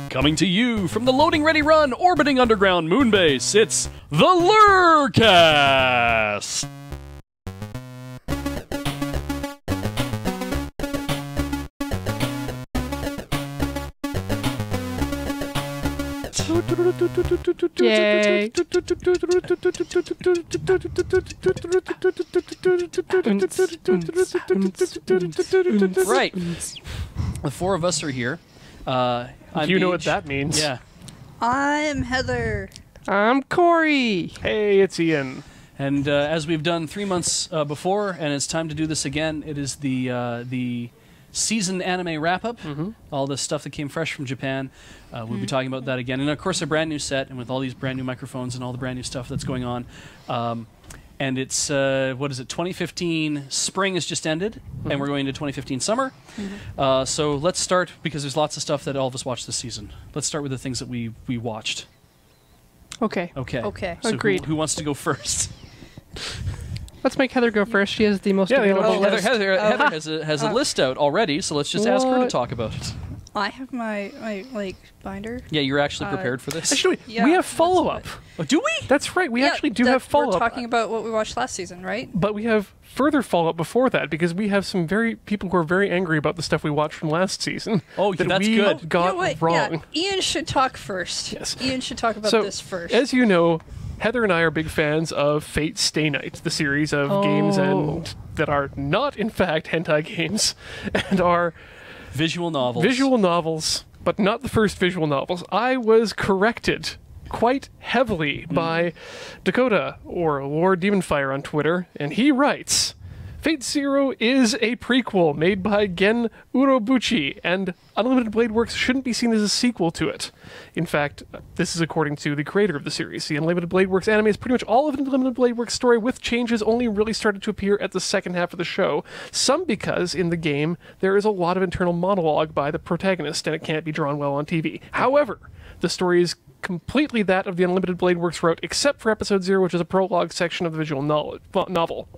Coming to you from the Loading Ready Run orbiting underground moon base, it's the LRRcast! Yay. Right. The four of us are here. I'm You know Beej. what that means. Yeah. I'm Heather. I'm Cori. Hey, it's Ian. And as we've done 3 months before, and it's time to do this again, it is the season anime wrap-up. All the stuff that came fresh from Japan. We'll be talking about that again. And of course a brand new set, and with all these brand new microphones and all the brand new stuff that's going on. And it's, what is it, 2015 spring has just ended, and we're going into 2015 summer. So let's start, because there's lots of stuff that all of us watched this season. Let's start with the things that we watched. Okay. Okay. Okay. So Agreed. who wants to go first? Let's make Heather go first. She has the most available Heather, list. Heather has a list out already, so let's just ask her to What? talk about it. I have my like binder. Yeah, you're actually prepared for this. Actually, Yeah, we have that's follow-up. Oh, do we? That's right, we Yeah, actually do that have follow-up. We're talking about what we watched last season, right? But we have further follow-up before that, because we have some people who are very angry about the stuff we watched from last season. Oh, that that's we good. got You know what? wrong. Yeah, Ian should talk first. Yes. Ian should talk about So, this first. as you know, Heather and I are big fans of Fate Stay Night, the series of games and that are not, in fact, hentai games, and are Visual novels. visual novels, but not the first visual novels. I was corrected quite heavily by Dakota, or Lord Demonfire on Twitter, and he writes, Fate Zero is a prequel made by Gen Urobuchi, and Unlimited Blade Works shouldn't be seen as a sequel to it. In fact, this is according to the creator of the series. The Unlimited Blade Works anime is pretty much all of an Unlimited Blade Works story, with changes only really started to appear at the second half of the show. Some because, in the game, there is a lot of internal monologue by the protagonist, and it can't be drawn well on TV. However, the story is completely that of the Unlimited Blade Works route, except for Episode 0, which is a prologue section of the visual novel.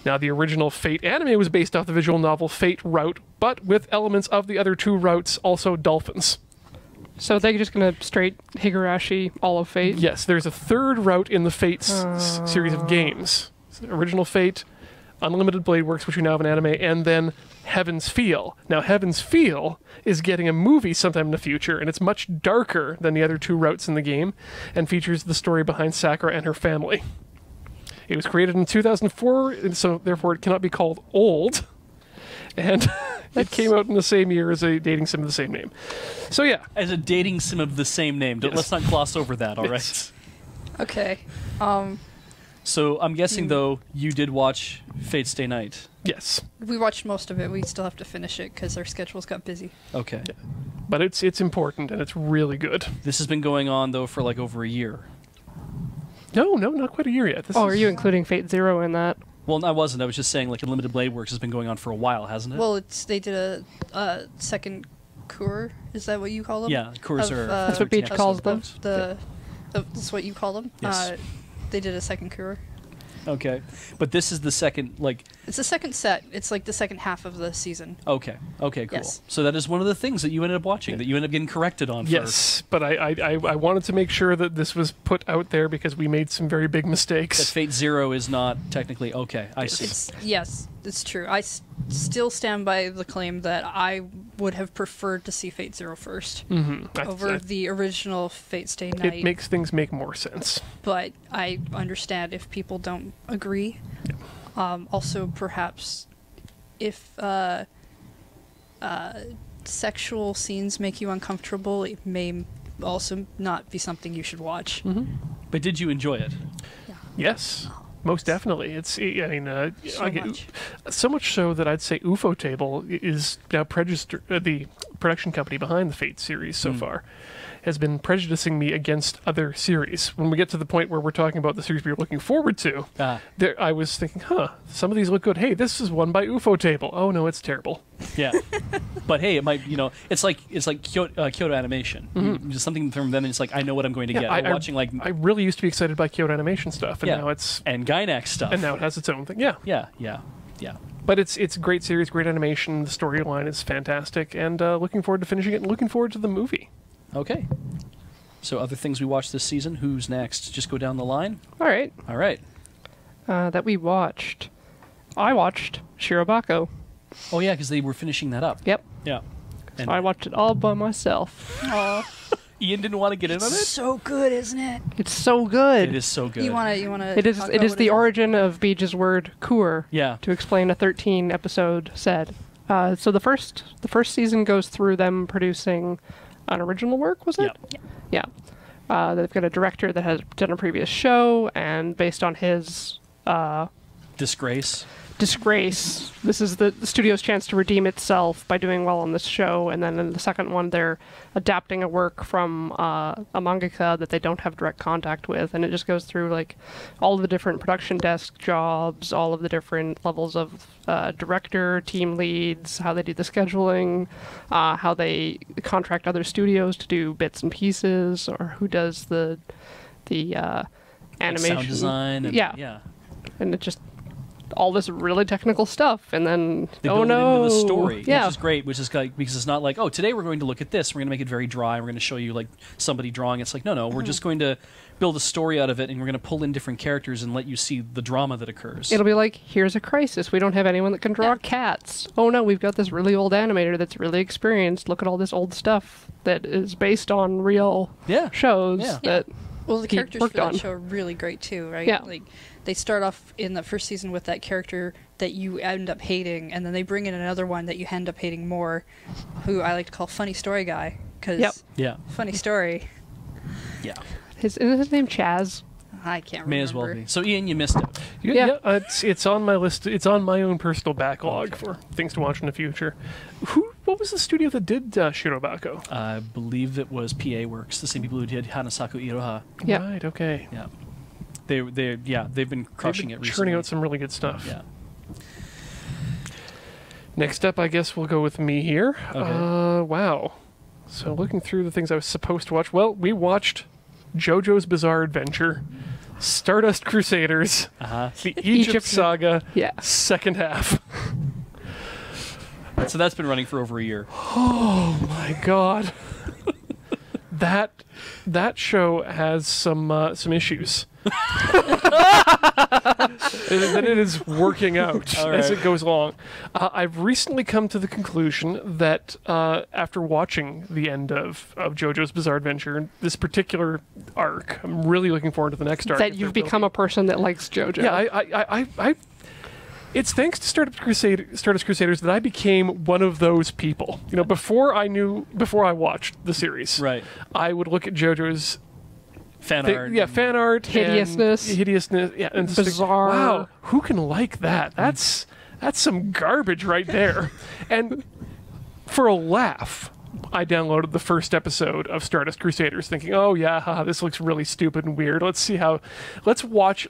Now, the original Fate anime was based off the visual novel Fate route, but with elements of the other two routes, also dolphins. So they're just going to straight Higurashi all of Fate? Yes, there's a third route in the Fate series of games. Original Fate, Unlimited Blade Works, which we now have an anime, and then Heaven's Feel. Now, Heaven's Feel is getting a movie sometime in the future, and it's much darker than the other two routes in the game, and features the story behind Sakura and her family. It was created in 2004, and so therefore it cannot be called old, and it came out in the same year as a dating sim of the same name. So yeah. As a dating sim of the same name. Yes. Let's not gloss over that, all right? Yes. Okay. So I'm guessing, though, you did watch Fate Stay Night. Yes. We watched most of it. We still have to finish it because our schedules got busy. Okay. But it's important, and it's really good. This has been going on, though, for like over a year. No, not quite a year yet. This Oh, is- are you including Fate Zero in that? Well, I wasn't. I was just saying, like, Unlimited Blade Works has been going on for a while, hasn't it? Well, they did a second cour. Is that what you call them? yeah, Cours of, are... That's what 13 Beej calls episodes. them. That's what you call them. Yes. They did a second cour. Okay. But this is the second, like... It's the second set. It's like the second half of the season. Okay, cool. Yes. So that is one of the things that you ended up watching, that you ended up getting corrected on. Yes, but I wanted to make sure that this was put out there because we made some very big That mistakes. Fate Zero is not technically... Okay, I see. It's true. I still stand by the claim that I would have preferred to see Fate Zero first over the original Fate Stay Night. It makes things make more sense. But I understand if people don't agree. Also, perhaps if sexual scenes make you uncomfortable, it may also not be something you should watch. But did you enjoy it? Yes, most definitely. It's So much. so much so that I'd say UFO Table is now the production company behind the Fate series so far. Has been prejudicing me against other series. When we get to the point where we're talking about the series we're looking forward to, I was thinking, some of these look good. Hey, this is one by UFO Table. Oh no, it's terrible. Yeah. But hey, it might, it's like Kyoto Animation. Just something from them, and it's like, I know what I'm going to get. I'm watching, like... I really used to be excited by Kyoto Animation stuff, and now it's... And Gynax stuff. And now it has its own thing. Yeah. Yeah. But it's a great series, great animation. The storyline is fantastic, and looking forward to finishing it and looking forward to the movie. Okay. So other things we watched this season. Who's next? Just go down the line. All right. All right. That we watched. I watched Shirobako. Oh yeah, because they were finishing that up. Yep. Yeah. So I watched it all by myself. Oh, Ian didn't want to get in on it. so good, isn't it? It's so good. It is so good. You wanna? It is the origin of Beej's word "kur" Yeah. to explain a 13 episode set. So the first season goes through them producing an original work, was it? Yeah. Yeah. They've got a director that has done a previous show, and based on his Disgrace. this is the studio's chance to redeem itself by doing well on this show. And then in the second one, they're adapting a work from a mangaka that they don't have direct contact with, and it just goes through like all of the different production desk jobs, all of the different levels of director, team leads, how they do the scheduling, how they contract other studios to do bits and pieces, or who does the animation, sound design. And, yeah, and it just all this really technical stuff, and then they build it into the story, which is great. Which is like, because it's not like, oh, today we're going to look at this. We're going to make it very dry. We're going to show you like somebody drawing. It's like, no, we're just going to build a story out of it, and we're going to pull in different characters and let you see the drama that occurs. It'll be like, here's a crisis. We don't have anyone that can draw cats. Oh no, we've got this really old animator that's really experienced. Look at all this old stuff that is based on real shows that. Well, the characters for worked that on. show are really great too, right? Yeah. Like, they start off in the first season with that character that you end up hating, and then they bring in another one that you end up hating more, who I like to call Funny Story Guy, because funny story. Yeah. Isn't his name Chaz? I can't remember. May as well be. So Ian, you missed it. Yeah, it's on my list. It's on my own personal backlog for things to watch in the future. What was the studio that did Shirobako? I believe it was PA Works, the same people who did Hanasaku Iroha. Yeah. Right. Okay. Yeah. They've been crushing it recently. Churning out some really good stuff. Yeah. Next up, I guess we'll go with me here. Okay. Wow. So looking through the things I was supposed to watch, well, we watched JoJo's Bizarre Adventure, Stardust Crusaders, the Egypt Saga, second half. So that's been running for over a year. Oh my god. That show has some issues. That it is working out as it goes along. I've recently come to the conclusion that after watching the end of JoJo's Bizarre Adventure, this particular arc, I'm really looking forward to the next arc. That you've become a person that likes JoJo. Yeah, I it's thanks to Stardust Crusaders that I became one of those people. You know, before I watched the series, right, I would look at JoJo's fan art, fan art, hideousness, and bizarre. Wow, who can like that? That's some garbage right there. And for a laugh, I downloaded the first episode of Stardust Crusaders, thinking, "Oh yeah, haha, this looks really stupid and weird. Let's hate watch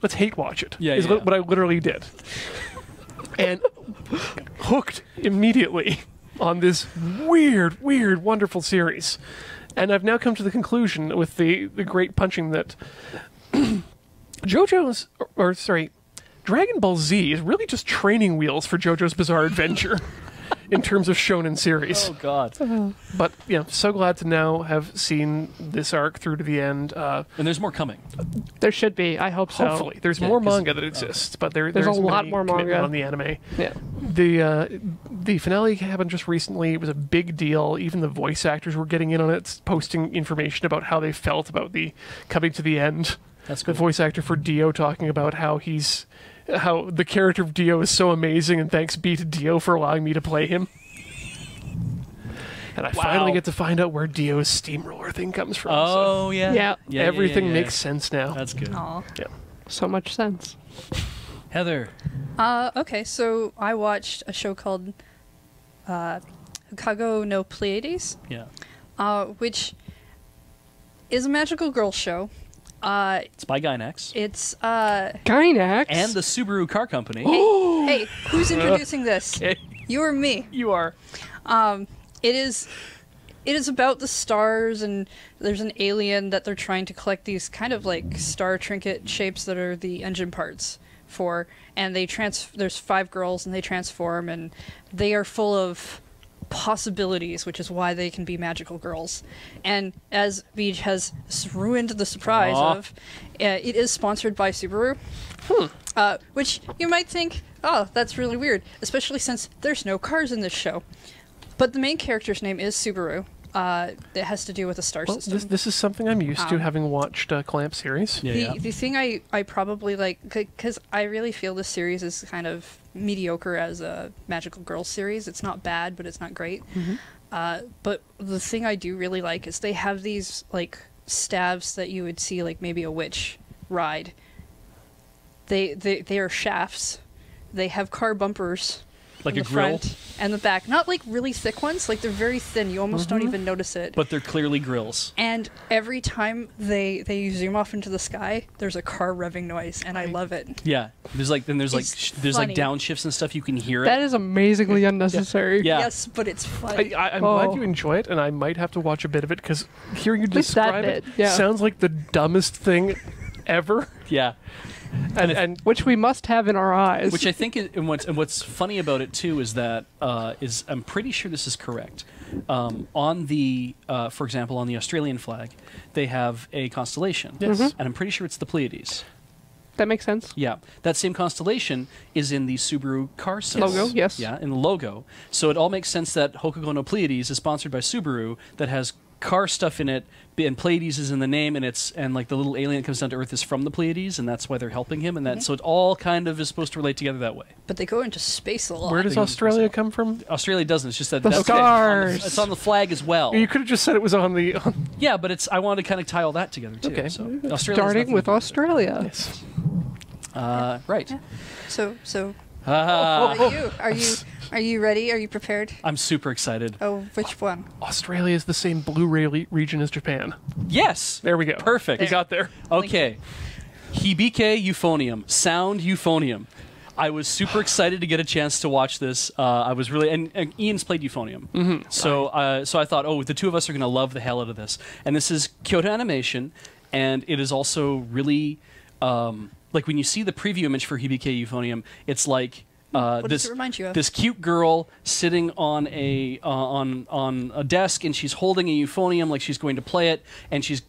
it." Is what I literally did, and hooked immediately on this weird, wonderful series. And I've now come to the conclusion with the great punching that Dragon Ball Z is really just training wheels for JoJo's Bizarre Adventure in terms of shonen series. Oh god. But so glad to now have seen this arc through to the end. And there's more coming. There should be. I hope so. Hopefully. There's more manga that exists, but there's a lot more manga on the anime. Yeah. The finale happened just recently. It was a big deal. Even the voice actors were getting in on it, posting information about how they felt about the coming to the end. That's cool. The voice actor for Dio talking about how the character of Dio is so amazing, and thanks be to Dio for allowing me to play him. And I finally get to find out where Dio's steamroller thing comes from. Oh, yeah. Everything makes sense now. That's good. Aw. Yeah. So much sense. Heather. Okay, so I watched a show called Hokago no Pleiades. Yeah. Which is a magical girl show. It's by Gainax. It's Gainax and the Subaru Car Company. Hey, who's introducing this? Okay. You or me? You are. It is about the stars, and there's an alien that they're trying to collect these kind of like star trinket shapes that are the engine parts for, and there's 5 girls and they transform, and they are full of possibilities, which is why they can be magical girls. And as Beej has ruined the surprise of, it is sponsored by Subaru. Which you might think, oh, that's really weird, especially since there's no cars in this show. But the main character's name is Subaru. It has to do with the star system. This is something I'm used to, having watched Clamp series. The thing I probably like, because I really feel this series is kind of mediocre as a magical girls series. It's not bad, but it's not great. But the thing I do really like is they have these like staves that you would see like maybe a witch ride. They are shafts. They have car bumpers. Like in a the grill? front and the back. Not like really thick ones. Like they're very thin. You almost don't even notice it. But they're clearly grills. And every time they zoom off into the sky, there's a car revving noise, and I love it. Yeah. There's like It's funny. downshifts and stuff. You can hear it. That is amazingly unnecessary. Yeah. Yes, but it's funny. I'm glad you enjoy it, and I might have to watch a bit of it, because hearing you least that describe it bit, yeah. sounds like the dumbest thing ever. Yeah. And Which we must have in our eyes. Which I think, and what's funny about it too is that I'm pretty sure this is correct. On the, for example, on the Australian flag, they have a constellation, and I'm pretty sure it's the Pleiades. That makes sense. Yeah, that same constellation is in the Subaru car set. Logo, yes. Yeah, in the logo. So it all makes sense that Hokugo no Pleiades is sponsored by Subaru, that has car stuff in it, and Pleiades is in the name, and like the little alien that comes down to Earth is from the Pleiades, and that's why they're helping him, and that so it all kind of is supposed to relate together that way. But they go into space a lot. where does Australia come from? Australia doesn't. It's just that The that's stars. it's on the flag as well. You could have just said it was on the... Yeah, but I wanted to kind of tie all that together too. Okay. So Australia has Starting nothing with to do Australia. Yes. right. So Ah. are you ready? Are you prepared? I'm super excited. Oh, which one? Australia is the same Blu-ray region as Japan. Yes. There we go. Perfect. We got there. Okay. Hibike Euphonium. Sound Euphonium. I was super excited to get a chance to watch this. I was really, and Ian's played Euphonium, so I thought, oh, the two of us are going to love the hell out of this. And this is Kyoto Animation, and it is also really like when you see the preview image for Hibike Euphonium, it's like What does it remind you of? this cute girl sitting on a desk, and she's holding a euphonium like she's going to play it, and she's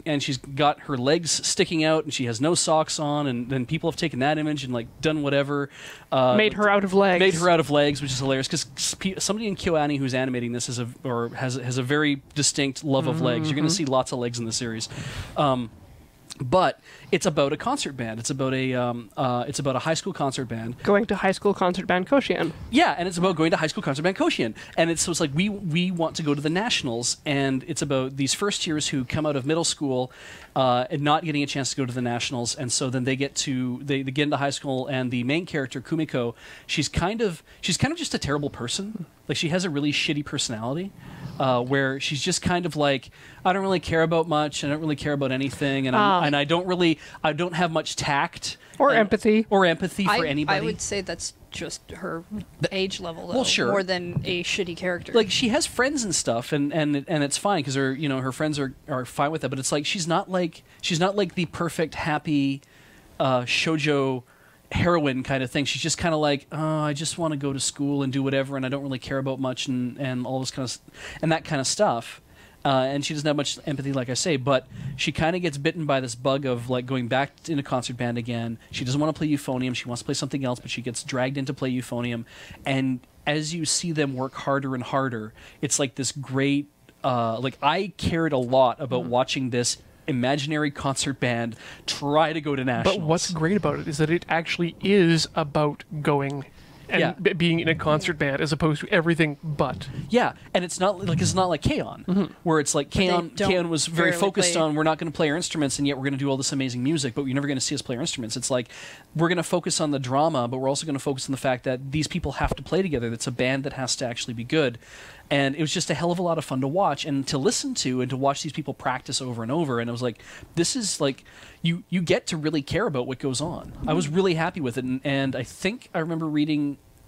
got her legs sticking out, and she has no socks on, and then people have taken that image and like done whatever. Made her out of legs. Made her out of legs, which is hilarious because somebody in KyoAni who's animating this has a very distinct love of legs. You're going to see lots of legs in the series. But it's about a concert band. It's about a high school concert band. Going to high school concert band Koshian. Yeah, and it's about going to high school concert band Koshian. And it's like we want to go to the nationals, and it's about these first years who come out of middle school and not getting a chance to go to the nationals, and so then they get into high school, and the main character Kumiko, she's kind of just a terrible person. Like she has a really shitty personality. Where she's just kind of like, I don't really care about much, I don't really care about anything, and I don't have much tact Or empathy. for anybody. I would say that's just her age level, though, Well, sure. more than a shitty character. Like she has friends and stuff, and it's fine because her friends are fine with it. But it's like she's not like the perfect happy shoujo heroine kind of thing. She's just kind of like, oh, I just want to go to school and do whatever, and I don't really care about much, and all this kind of and that kind of stuff. And she doesn't have much empathy, like I say, but she kind of gets bitten by this bug of like going back in a concert band again. She doesn't want to play euphonium. She wants to play something else, but she gets dragged into play euphonium. And as you see them work harder and harder, it's like this great. Like I cared a lot about watching this imaginary concert band try to go to nationals. But what's great about it is that it actually is about going and being in a concert band as opposed to everything but. Yeah, and it's not like K-On! Where it's like K-On! Was very focused on we're not going to play our instruments, and yet we're going to do all this amazing music, but you're never going to see us play our instruments. It's like we're going to focus on the drama, but we're also going to focus on the fact that these people have to play together. It's a band that has to actually be good. And it was just a hell of a lot of fun to watch and to listen to and to watch these people practice over and over. And it was like, this is like, you get to really care about what goes on. I was really happy with it. And I think I remember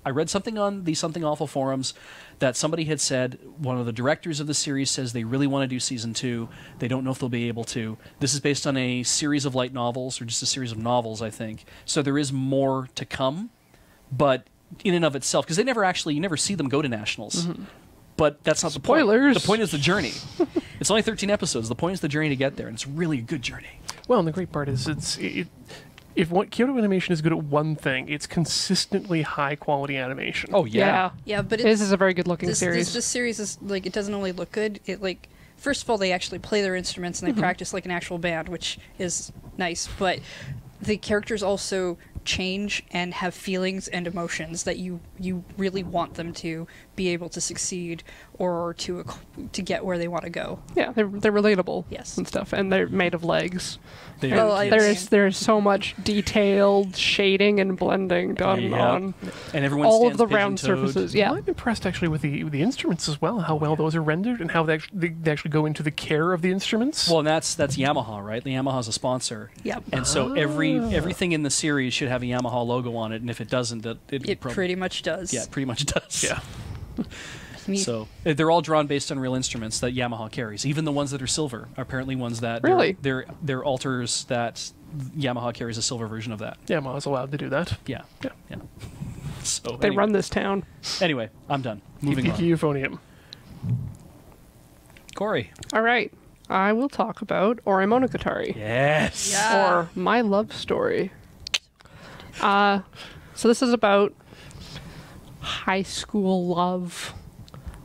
I read something on the Something Awful forums that somebody had said, one of the directors of the series says they really want to do season 2. They don't know if they'll be able to. This is based on a series of light novels, or just a series of novels, I think. So there is more to come. But in and of itself, because you never see them go to nationals. But that's not the Spoilers. point. The point is the journey. It's only 13 episodes. The point is the journey to get there, and it's really a good journey. Well, and the great part is if Kyoto Animation is good at one thing, it's consistently high-quality animation. Oh, yeah. Yeah, but This is a very good-looking series. This series is like, it doesn't only look good. It like, first of all, they actually play their instruments and they practice like an actual band, which is nice. But the characters also change and have feelings and emotions that you really want them to be able to succeed or to get where they want to go. Yeah, they're relatable. Yes. And stuff, and they're made of legs. They Well, are I- kids. There's so much detailed shading and blending done Yep. on And everyone all of stands the round pigeon-toed. surfaces. Yeah. Well, I'm impressed actually with the instruments as well, how well those are rendered and how they actually go into the care of the instruments. Well, and that's Yamaha, right? The Yamaha's a sponsor. Yep. And so everything in the series should have a Yamaha logo on it, and if it doesn't, It pretty much does. Yeah, it pretty much does. yeah. I mean, So they're all drawn based on real instruments that Yamaha carries. Even the ones that are silver are apparently ones that Really? they're alters that Yamaha carries a silver version of that. Yamaha's allowed to do that. Yeah. Yeah. Yeah. So They run this town. Anyway, I'm done. Moving on. Euphonium. Corey. All right. I will talk about Monogatari. Yes. Yeah. Or My Love Story. So this is about high school love.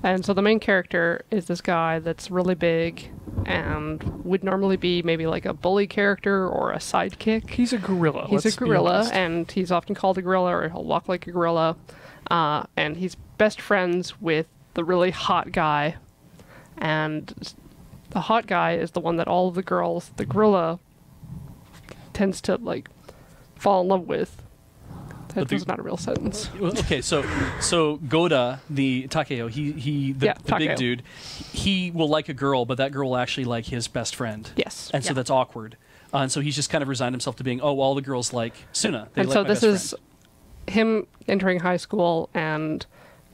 And so the main character is this guy that's really big and would normally be maybe like a bully character or a sidekick. He's a gorilla. He's let's a be gorilla, honest. and he's often called a gorilla, or he'll walk like a gorilla. And he's best friends with the really hot guy. And the hot guy is the one that all of the girls, the gorilla, tends to like fall in love with. That was not a real sentence. Well, okay, so Goda, the Takeo, the Takeo. big dude, he will like a girl, but that girl will actually like his best friend. Yes. And so Yeah. that's awkward. And so he's just kind of resigned himself to being, all the girls like Suna. They And like so my this best is friend. him entering high school and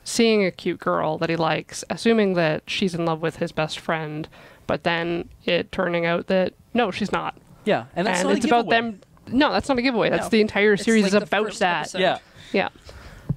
seeing a cute girl that he likes, assuming that she's in love with his best friend, but then it turning out that no, she's not. Yeah, and that's And not it's a about giveaway. them. No, that's not a giveaway. That's No. the entire It's series like is the about first that. episode. Yeah. Yeah.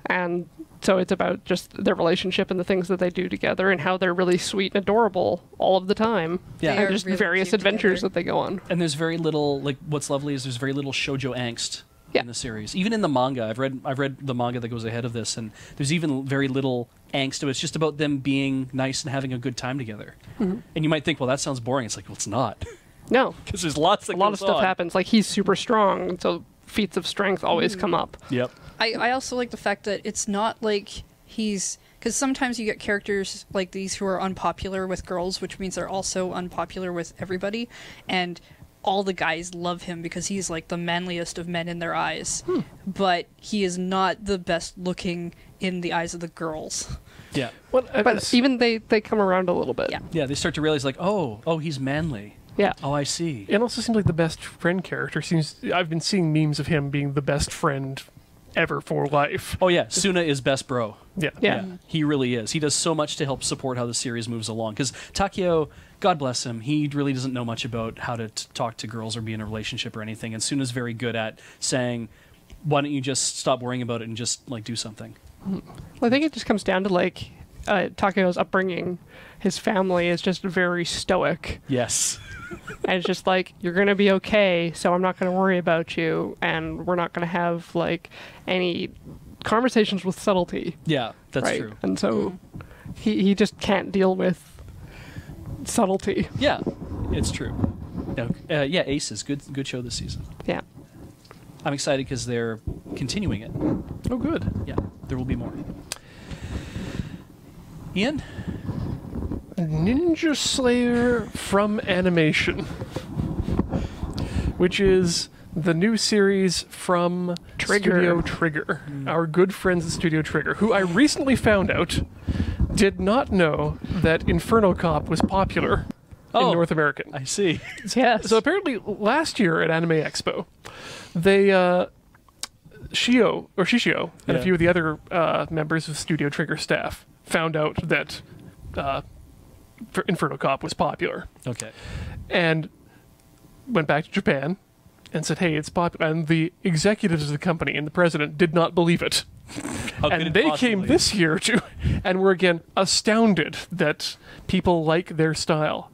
And so it's about just their relationship and the things that they do together and how they're really sweet and adorable all of the time. Yeah. They And are just really various cute adventures together. that they go on. And there's very little, like, what's lovely is there's very little shoujo angst Yeah. in the series. Even in the manga, I've read the manga that goes ahead of this, and there's even very little angst. It's just about them being nice and having a good time together. Mm-hmm. And you might think, well, that sounds boring. It's like, well, it's not. No. Because there's lots that A lot of goes stuff on. happens. Like he's super strong, and so feats of strength always come up. Yep. I also like the fact that it's not like he's... Because sometimes you get characters like these who are unpopular with girls, which means they're also unpopular with everybody. And all the guys love him because he's like the manliest of men in their eyes. But he is not the best looking in the eyes of the girls. Yeah. Well, But even they come around a little bit. Yeah. Yeah, they start to realize, like, oh, he's manly. Yeah. Oh, I see. it also seems like the best friend character I've been seeing memes of him being the best friend ever for life. Oh, yeah, Suna is best bro. Yeah. Yeah. He really is. He does so much to help support how the series moves along. Because Takeo, God bless him, he really doesn't know much about how to talk to girls or be in a relationship or anything. And Suna's very good at saying, why don't you just stop worrying about it and just, like, do something. Well, I think it just comes down to like Takeo's upbringing. His family is just very stoic. Yes. And it's just like, you're going to be okay, so I'm not going to worry about you, and we're not going to have like any conversations with subtlety. Yeah, that's right? true. And so he just can't deal with subtlety. Yeah, it's true. Yeah, Aces, good show this season. Yeah. I'm excited because they're continuing it. Oh, good. Yeah, there will be more. Ian? Ninja Slayer from Animation, which is the new series from Trigger. Studio Trigger, our good friends at Studio Trigger, who I recently found out did not know that Inferno Cop was popular in Oh. North America. I see. Yes. So apparently last year at Anime Expo, they Shishio and a Yeah. few of the other members of Studio Trigger staff found out that Inferno Cop was popular Okay. and went back to Japan and said, hey, it's popular. And the executives of the company and the president did not believe it. And they came this year and were again astounded that people like their style.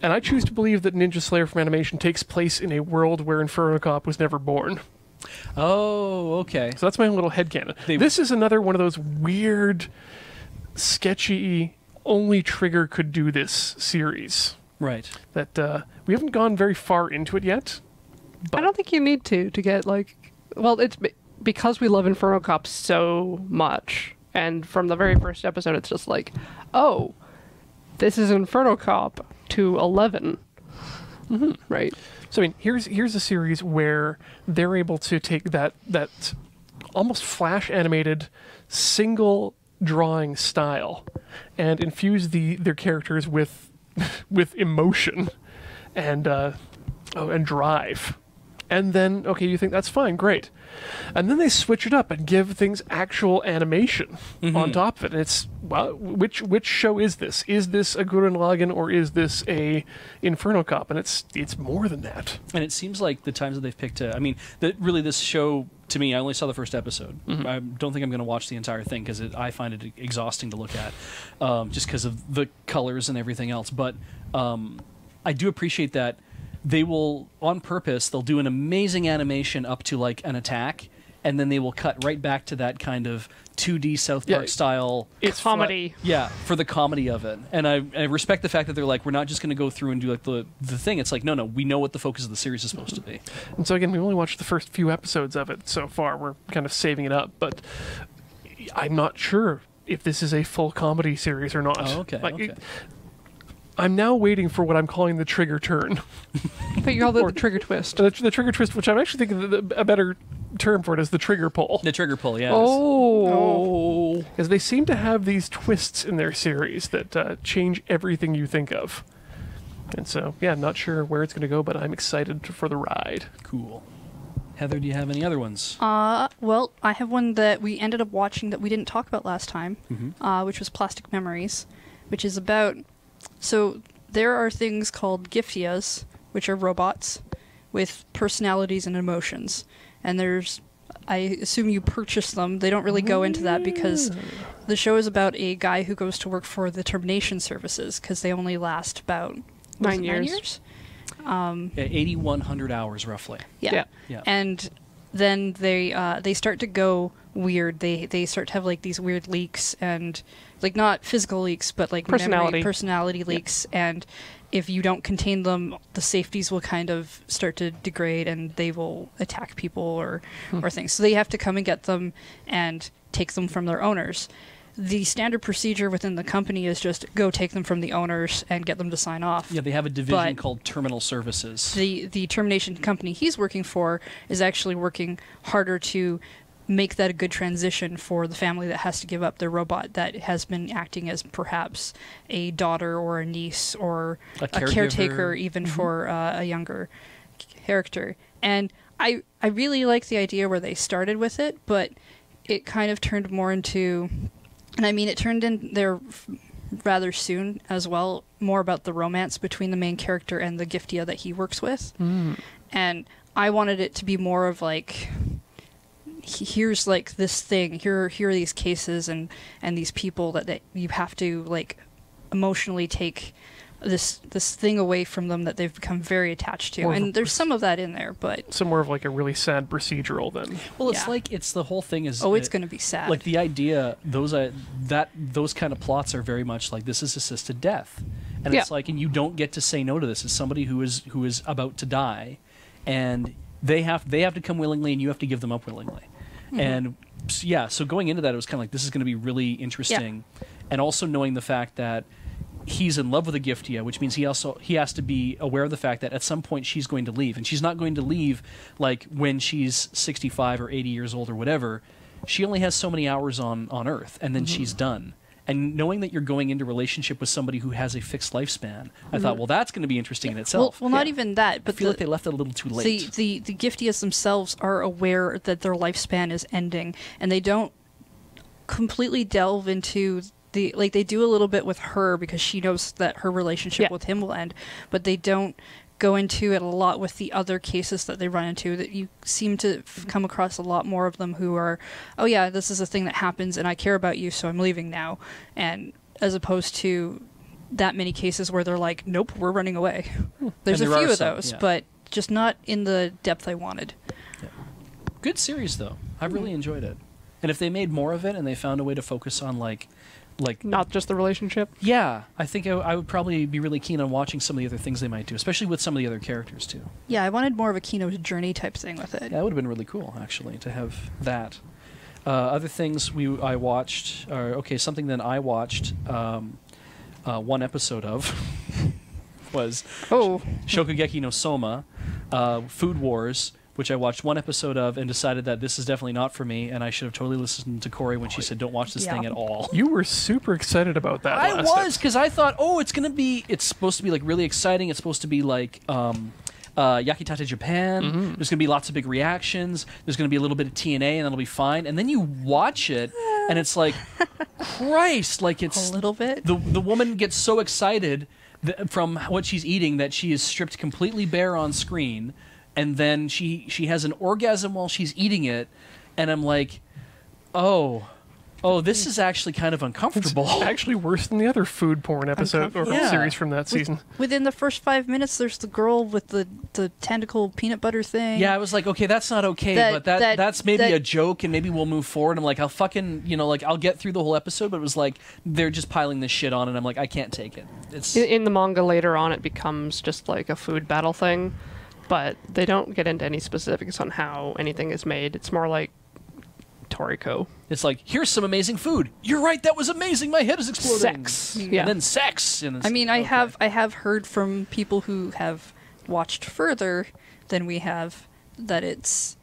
And I choose to believe that Ninja Slayer from Animation takes place in a world where Inferno Cop was never born. Oh, okay. So that's my own little headcanon. This is another one of those weird, sketchy, only Trigger could do this series. Right. That we haven't gone very far into it yet. But I don't think you need to get like... Well, it's because we love Inferno Cop so much. And from the very first episode, it's just like, oh, this is Inferno Cop to 11. Mm-hmm. Right. So, I mean, here's a series where they're able to take that almost flash animated single drawing style and infuse their characters with emotion and drive. And then, okay, you think that's fine, great. And then they switch it up and give things actual animation on top of it. And it's, well, which show is this? Is this a Gurren Lagann or is this a Inferno Cop? And it's more than that. And it seems like the times that they've picked I mean, really this show, to me, I only saw the first episode. I don't think I'm going to watch the entire thing because I find it exhausting to look at just because of the colors and everything else. But I do appreciate that they will, on purpose, they'll do an amazing animation up to like an attack, and then they will cut right back to that kind of 2D South Park style. It's comedy. For the comedy of it. And I respect the fact that they're like, we're not just going to go through and do like the thing. It's like, no, we know what the focus of the series is supposed to be. And so again, we only watched the first few episodes of it so far. We're kind of saving it up, but I'm not sure if this is a full comedy series or not. Oh, okay. Okay. I'm now waiting for what I'm calling the trigger turn. But you call it the trigger twist. The trigger twist, which I'm actually thinking a better term for it is the trigger pull. The trigger pull, yes. Oh. Because they seem to have these twists in their series that change everything you think of. And so, yeah, I'm not sure where it's going to go, but I'm excited for the ride. Cool. Heather, do you have any other ones? Well, I have one that we ended up watching that we didn't talk about last time, which was Plastic Memories, which is about... So there are things called Giftias, which are robots with personalities and emotions. And I assume you purchase them. They don't really go into that because the show is about a guy who goes to work for the termination services because they only last about 9 years? 8,100 hours, roughly. Yeah. And then they start to go weird. They start to have like these weird leaks and like not physical leaks, but like personality leaks. And if you don't contain them, the safeties will kind of start to degrade and they will attack people or things. So they have to come and get them and take them from their owners. The standard procedure within the company is just go take them from the owners and get them to sign off. Yeah, they have a division called Terminal Services. The termination company he's working for is actually working harder to make that a good transition for the family that has to give up their robot that has been acting as perhaps a daughter or a niece or a caretaker even for a younger character. And I really like the idea where they started with it, but it kind of turned more into... And I mean, it turned in there rather soon as well, more about the romance between the main character and the Giftia that he works with. And I wanted it to be more of like, here's like this thing, here are these cases and these people that you have to like emotionally take this thing away from them that they've become very attached to. And there's some of that in there, but... Some more of like a really sad procedural then. Well, it's like, it's the whole thing is... Oh, it's going to be sad. Like the idea, those kind of plots are very much like, this is assisted death. And it's like, and you don't get to say no to this. It's somebody who is about to die, and they have to come willingly, and you have to give them up willingly. And yeah, so going into that, it was kind of like, this is going to be really interesting. And also knowing the fact that he's in love with a Giftia, which means he has to be aware of the fact that at some point she's going to leave, and she's not going to leave like when she's 65 or 80 years old or whatever. She only has so many hours on Earth, and then she's done. And knowing that you're going into a relationship with somebody who has a fixed lifespan, I thought, well, that's going to be interesting in itself. Well, not even that, but I feel like they left it a little too late. The Giftias themselves are aware that their lifespan is ending, and they don't completely delve into they do a little bit with her because she knows that her relationship with him will end, but they don't go into it a lot with the other cases that they run into, that you seem to come across a lot more of them who are, oh yeah, this is a thing that happens and I care about you, so I'm leaving now. And as opposed to that many cases where they're like, nope, we're running away. There's a few of those, but just not in the depth I wanted. Yeah. Good series, though. I really enjoyed it. And if they made more of it and they found a way to focus on, like not just the relationship. Yeah, I think I would probably be really keen on watching some of the other things they might do, especially with some of the other characters, too. Yeah, I wanted more of a Kino's journey type thing with it. Yeah, that would have been really cool, actually, to have that. Other things I watched, something that I watched one episode of was Shokugeki no Soma, Food Wars, which I watched one episode of and decided that this is definitely not for me, and I should have totally listened to Cori when she said, don't watch this thing at all. You were super excited about that. I was, because I thought, it's supposed to be like really exciting. It's supposed to be like Yakitate Japan. There's going to be lots of big reactions. There's going to be a little bit of TNA, and that'll be fine. And then you watch it, and it's like, Christ, like it's a little bit. The woman gets so excited from what she's eating that she is stripped completely bare on screen. And then she has an orgasm while she's eating it, and I'm like, oh, this is actually kind of uncomfortable. It's actually worse than the other food porn episode or series from that season. Within the first 5 minutes, there's the girl with the tentacle peanut butter thing. Yeah, I was like, okay, that's not okay, but that's maybe a joke, and maybe we'll move forward. I'm like, I'll fucking, I'll get through the whole episode, but it was like, they're just piling this shit on, and I'm like, I can't take it. It's in the manga later on, it becomes just like a food battle thing. But they don't get into any specifics on how anything is made. It's more like Toriko. It's like, here's some amazing food. You're right, that was amazing. My head is exploding. Sex. And then sex. And I mean, I have heard from people who have watched further than we have that it's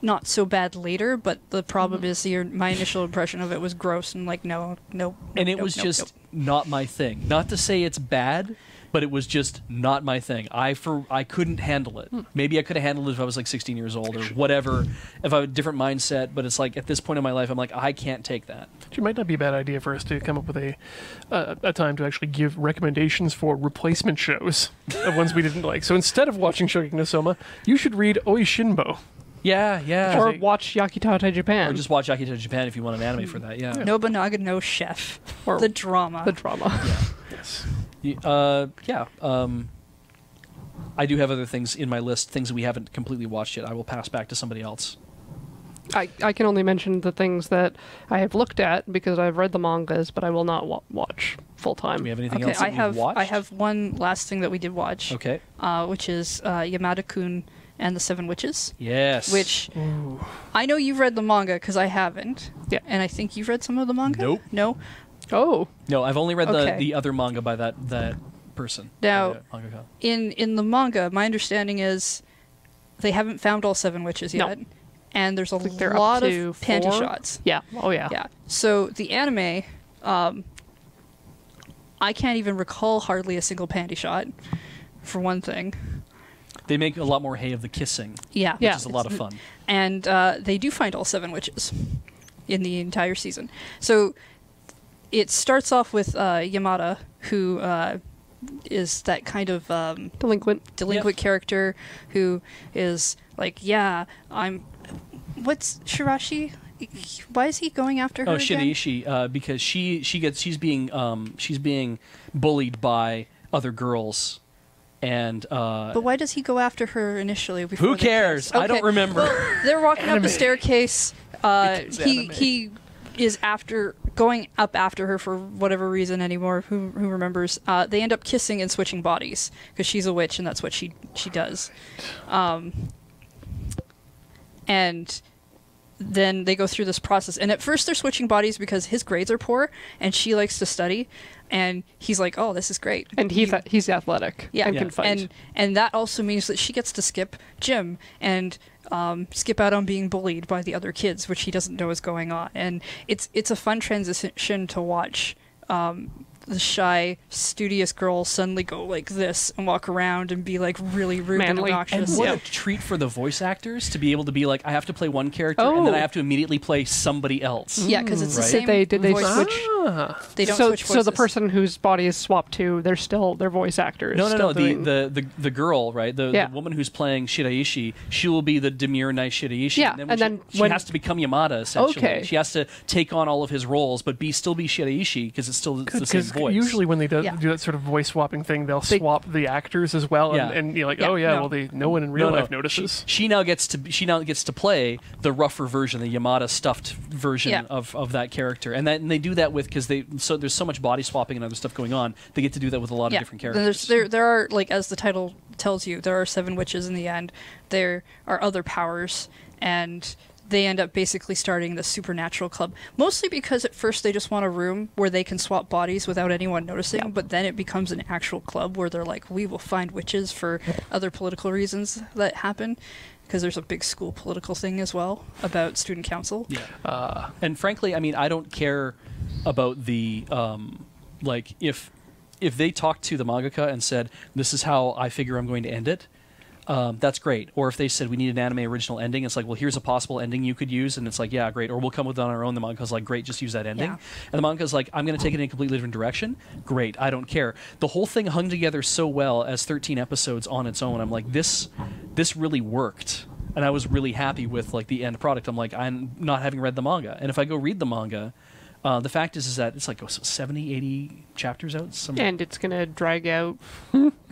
not so bad later, but the problem is my initial impression of it was gross and like, no. And it was just not my thing. Not to say it's bad, but it was just not my thing. I couldn't handle it. Maybe I could have handled it if I was like 16 years old or whatever, if I had a different mindset, but it's like at this point in my life, I'm like, I can't take that. It might not be a bad idea for us to come up with a time to actually give recommendations for replacement shows of ones we didn't like. So instead of watching Shokugeki no Soma, you should read Oishinbo. Yeah. Or watch Yakitate Japan. Or just watch Yakitate Japan if you want an anime for that, yeah. Nobunaga no Chef. Or the drama. Yeah. Yes. I do have other things in my list, things that we haven't completely watched yet. I will pass back to somebody else. I can only mention the things that I have looked at because I've read the mangas, but I will not watch full time. Do we have anything else that you've watched? I have one last thing that we did watch. Okay. Which is Yamada-kun and the Seven Witches. Yes. Which I know you've read the manga because I haven't. Yeah. And I think you've read some of the manga? Nope. No? Oh. No, I've only read the other manga by that person. Now, in the manga, my understanding is they haven't found all 7 witches yet. No. And there's a lot of panty 4? shots. Yeah. Oh, yeah. Yeah. So the anime, I can't even recall hardly a single panty shot, for one thing. They make a lot more hay of the kissing. Yeah. Which is a lot of fun. And they do find all 7 witches in the entire season. So it starts off with Yamada, who is that kind of delinquent character who is like, what's Shirashi? Why is he going after her? Shiraishi, because she's being bullied by other girls, and but why does he go after her initially? Who cares? I don't remember. Well, they're walking up the staircase. He is going up after her for whatever reason anymore. Who remembers? They end up kissing and switching bodies because she's a witch and that's what she does. And then they go through this process. And at first they're switching bodies because his grades are poor and she likes to study. And he's like, oh, this is great. And he's athletic and can fight. And that also means that she gets to skip gym and skip out on being bullied by the other kids, which he doesn't know is going on. And it's a fun transition to watch the shy, studious girl suddenly go like this and walk around and be like really rude and Manly. And obnoxious. what a treat for the voice actors to be able to be like, I have to play one character and then I have to immediately play somebody else. Yeah, because it's the Right. same Did they voice. switch? They don't So switch voices. the person whose body is swapped to, their voice actor. Is No. still doing- The girl, right? The woman who's playing Shiraishi, she will be the demure, nice Shiraishi. Yeah, and and then then she when- has to become Yamada, essentially. Okay. She has to take on all of his roles, but still be Shiraishi because it's still the same Because voice. usually when they do Yeah. that sort of voice swapping thing, they'll swap the actors as well, Yeah. and you're like, Yeah, oh yeah, no. well no one in real No, life notices. She now gets to play the rougher version, the Yamada stuffed version Yeah. of that character, and they do that with because there's so much body swapping and other stuff going on. They get to do that with a lot of different characters. There are, like, as the title tells you, there are 7 witches in the end. There are other powers, and they end up basically starting the supernatural club. Mostly because at first they just want a room where they can swap bodies without anyone noticing, but then it becomes an actual club where they're like, we will find witches for other political reasons that happen. Because there's a big school political thing as well about student council. Yeah. And frankly, I mean, I don't care about the like if they talked to the mangaka and said, "This is how I figure I'm going to end it." That's great. Or if they said we need an anime original ending, it's like, well, here's a possible ending you could use, and it's like, yeah, great. Or we'll come with it on our own. The manga's like, great, just use that ending. Yeah. And the manga's like, I'm going to take it in a completely different direction. Great, I don't care. The whole thing hung together so well as 13 episodes on its own. I'm like, this really worked, and I was really happy with like the end product. I'm like, I'm not having read the manga, and if I go read the manga. The fact is that it's like 70, 80 chapters out. and it's gonna drag out.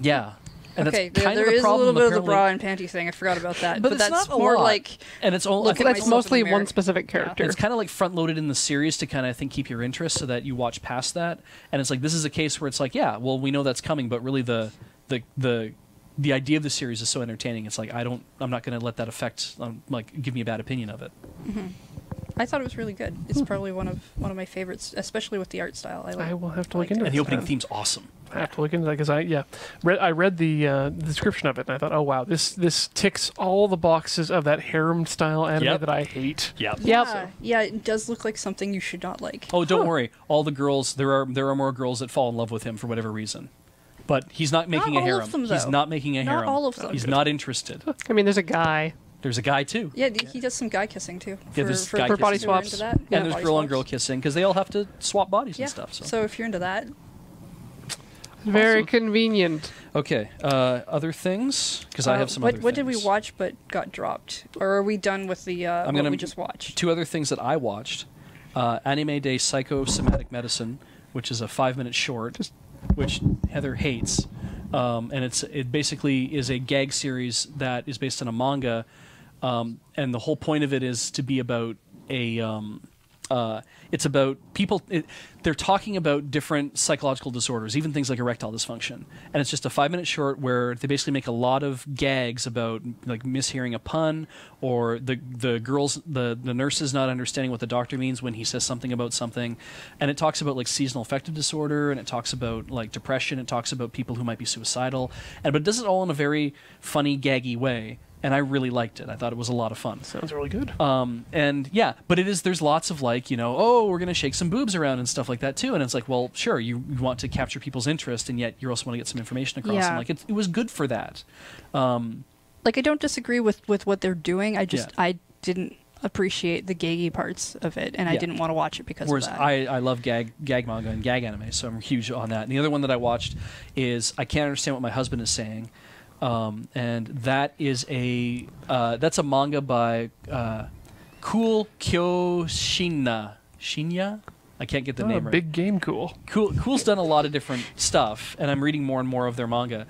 Yeah. And Okay, that's kind there of the is a problem, little bit of the apparently. bra and panty thing. I forgot about that. But it's that's not a more lot. like And it's only look at That's myself mostly in the mirror. one specific character. it's kind of like front loaded in the series to kind of, I think, keep your interest so that you watch past that. And it's like, this is a case where it's like, yeah, well, we know that's coming, but really the idea of the series is so entertaining. It's like, I'm not going to let that affect, like, give me a bad opinion of it. I thought it was really good. It's probably one of my favorites, especially with the art style. I will have to look like into it. And the it. opening theme's awesome. I have to look into that because I read the description of it and I thought, oh wow, this ticks all the boxes of that harem style anime Yep. that I hate. Yep. Yeah, it does look like something you should not like. Oh, don't worry. All the girls, there are more girls that fall in love with him for whatever reason. But he's not making Not a all harem. of them, He's though. not making a Not harem. all of them. He's not interested. I mean, there's a guy. There's a guy too. Yeah, he does some guy kissing too. Yeah, there's guy for body kissing. if you're into swaps. that. Yeah, And there's body girl on swaps. girl kissing because they all have to swap bodies Yeah. and stuff. So if you're into that, Very Awesome. convenient. Okay, other things because I have some other what did we things. watch but got dropped? Or are we done with the what gonna- we just watched? 2 other things that I watched. Anime Day Psychosomatic Medicine, which is a 5-minute short, which Heather hates. And it basically is a gag series that is based on a manga. And the whole point of it is to be about it's about people. They're talking about different psychological disorders, even things like erectile dysfunction. And it's just a 5-minute short where they basically make a lot of gags about like mishearing a pun, or the girls, the nurses not understanding what the doctor means when he says something about something. And it talks about like seasonal affective disorder, and it talks about like depression. It talks about people who might be suicidal, but it does it all in a very funny, gaggy way. And I really liked it. I thought it was a lot of fun. Sounds really good. And yeah, but there's lots of like, oh, we're going to shake some boobs around and stuff like that too. And it's like, well, sure, you want to capture people's interest, and yet you also want to get some information across. Yeah. And like, it was good for that. Like, I don't disagree with what they're doing. I didn't appreciate the gaggy parts of it, and I Yeah. didn't want to watch it because Whereas of that. I love gag manga and gag anime, so I'm huge on that. And the other one that I watched is I Can't Understand What My Husband Is Saying. And that is that's a manga by Cool Shinya? I can't get the name right. Big game cool. Cool's done a lot of different stuff, and I'm reading more and more of their manga.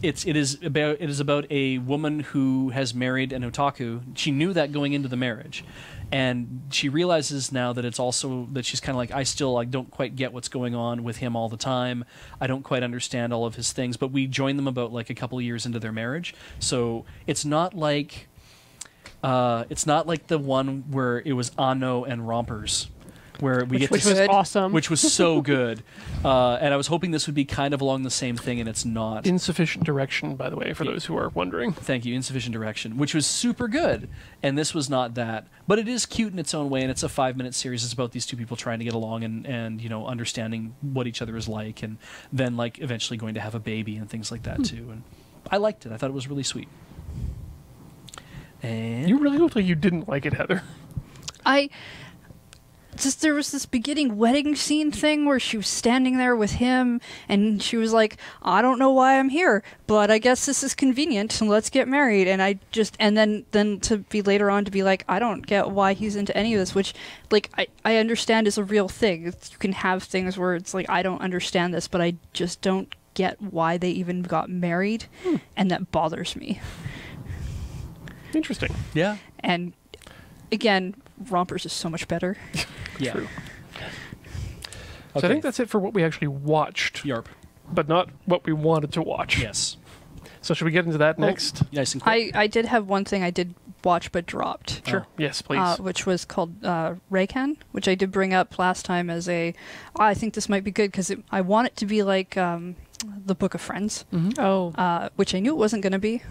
It is about a woman who has married an otaku. She knew that going into the marriage, and she realizes now that it's also that she's kind of like, I don't quite get what's going on with him all the time. I don't quite understand all of his things. But we joined them about like a couple of years into their marriage, so it's not like the one where it was Ano and Rompers. where we get Which to was good. awesome. which was so good. And I was hoping this would be kind of along the same thing, and it's not. Insufficient direction, by the way, for those who are wondering. Thank you, insufficient direction, which was super good. And this was not that. But it is cute in its own way, and it's a 5-minute series. It's about these two people trying to get along and you know, understanding what each other is like, and then like eventually going to have a baby and things like that too. And I liked it. I thought it was really sweet. And You really looked like you didn't like it, Heather. There was this beginning wedding scene thing where she was standing there with him, and she was like, I don't know why I'm here, but I guess this is convenient, and let's get married. And then to be later on to be like, I don't get why he's into any of this, which, like, I understand is a real thing. You can have things where it's like, I don't understand this, but I just don't get why they even got married, and that bothers me. Interesting. yeah, And again, Rompers is so much better. yeah. True. So I think that's it for what we actually watched, Yarp. but not what we wanted to watch. Yes. So should we get into that next? Nice and quick. I did have one thing I did watch but dropped. Sure. Yes, please. Which was called Reikan, which I did bring up last time as I think this might be good because I want it to be like the Book of Friends, which I knew it wasn't going to be.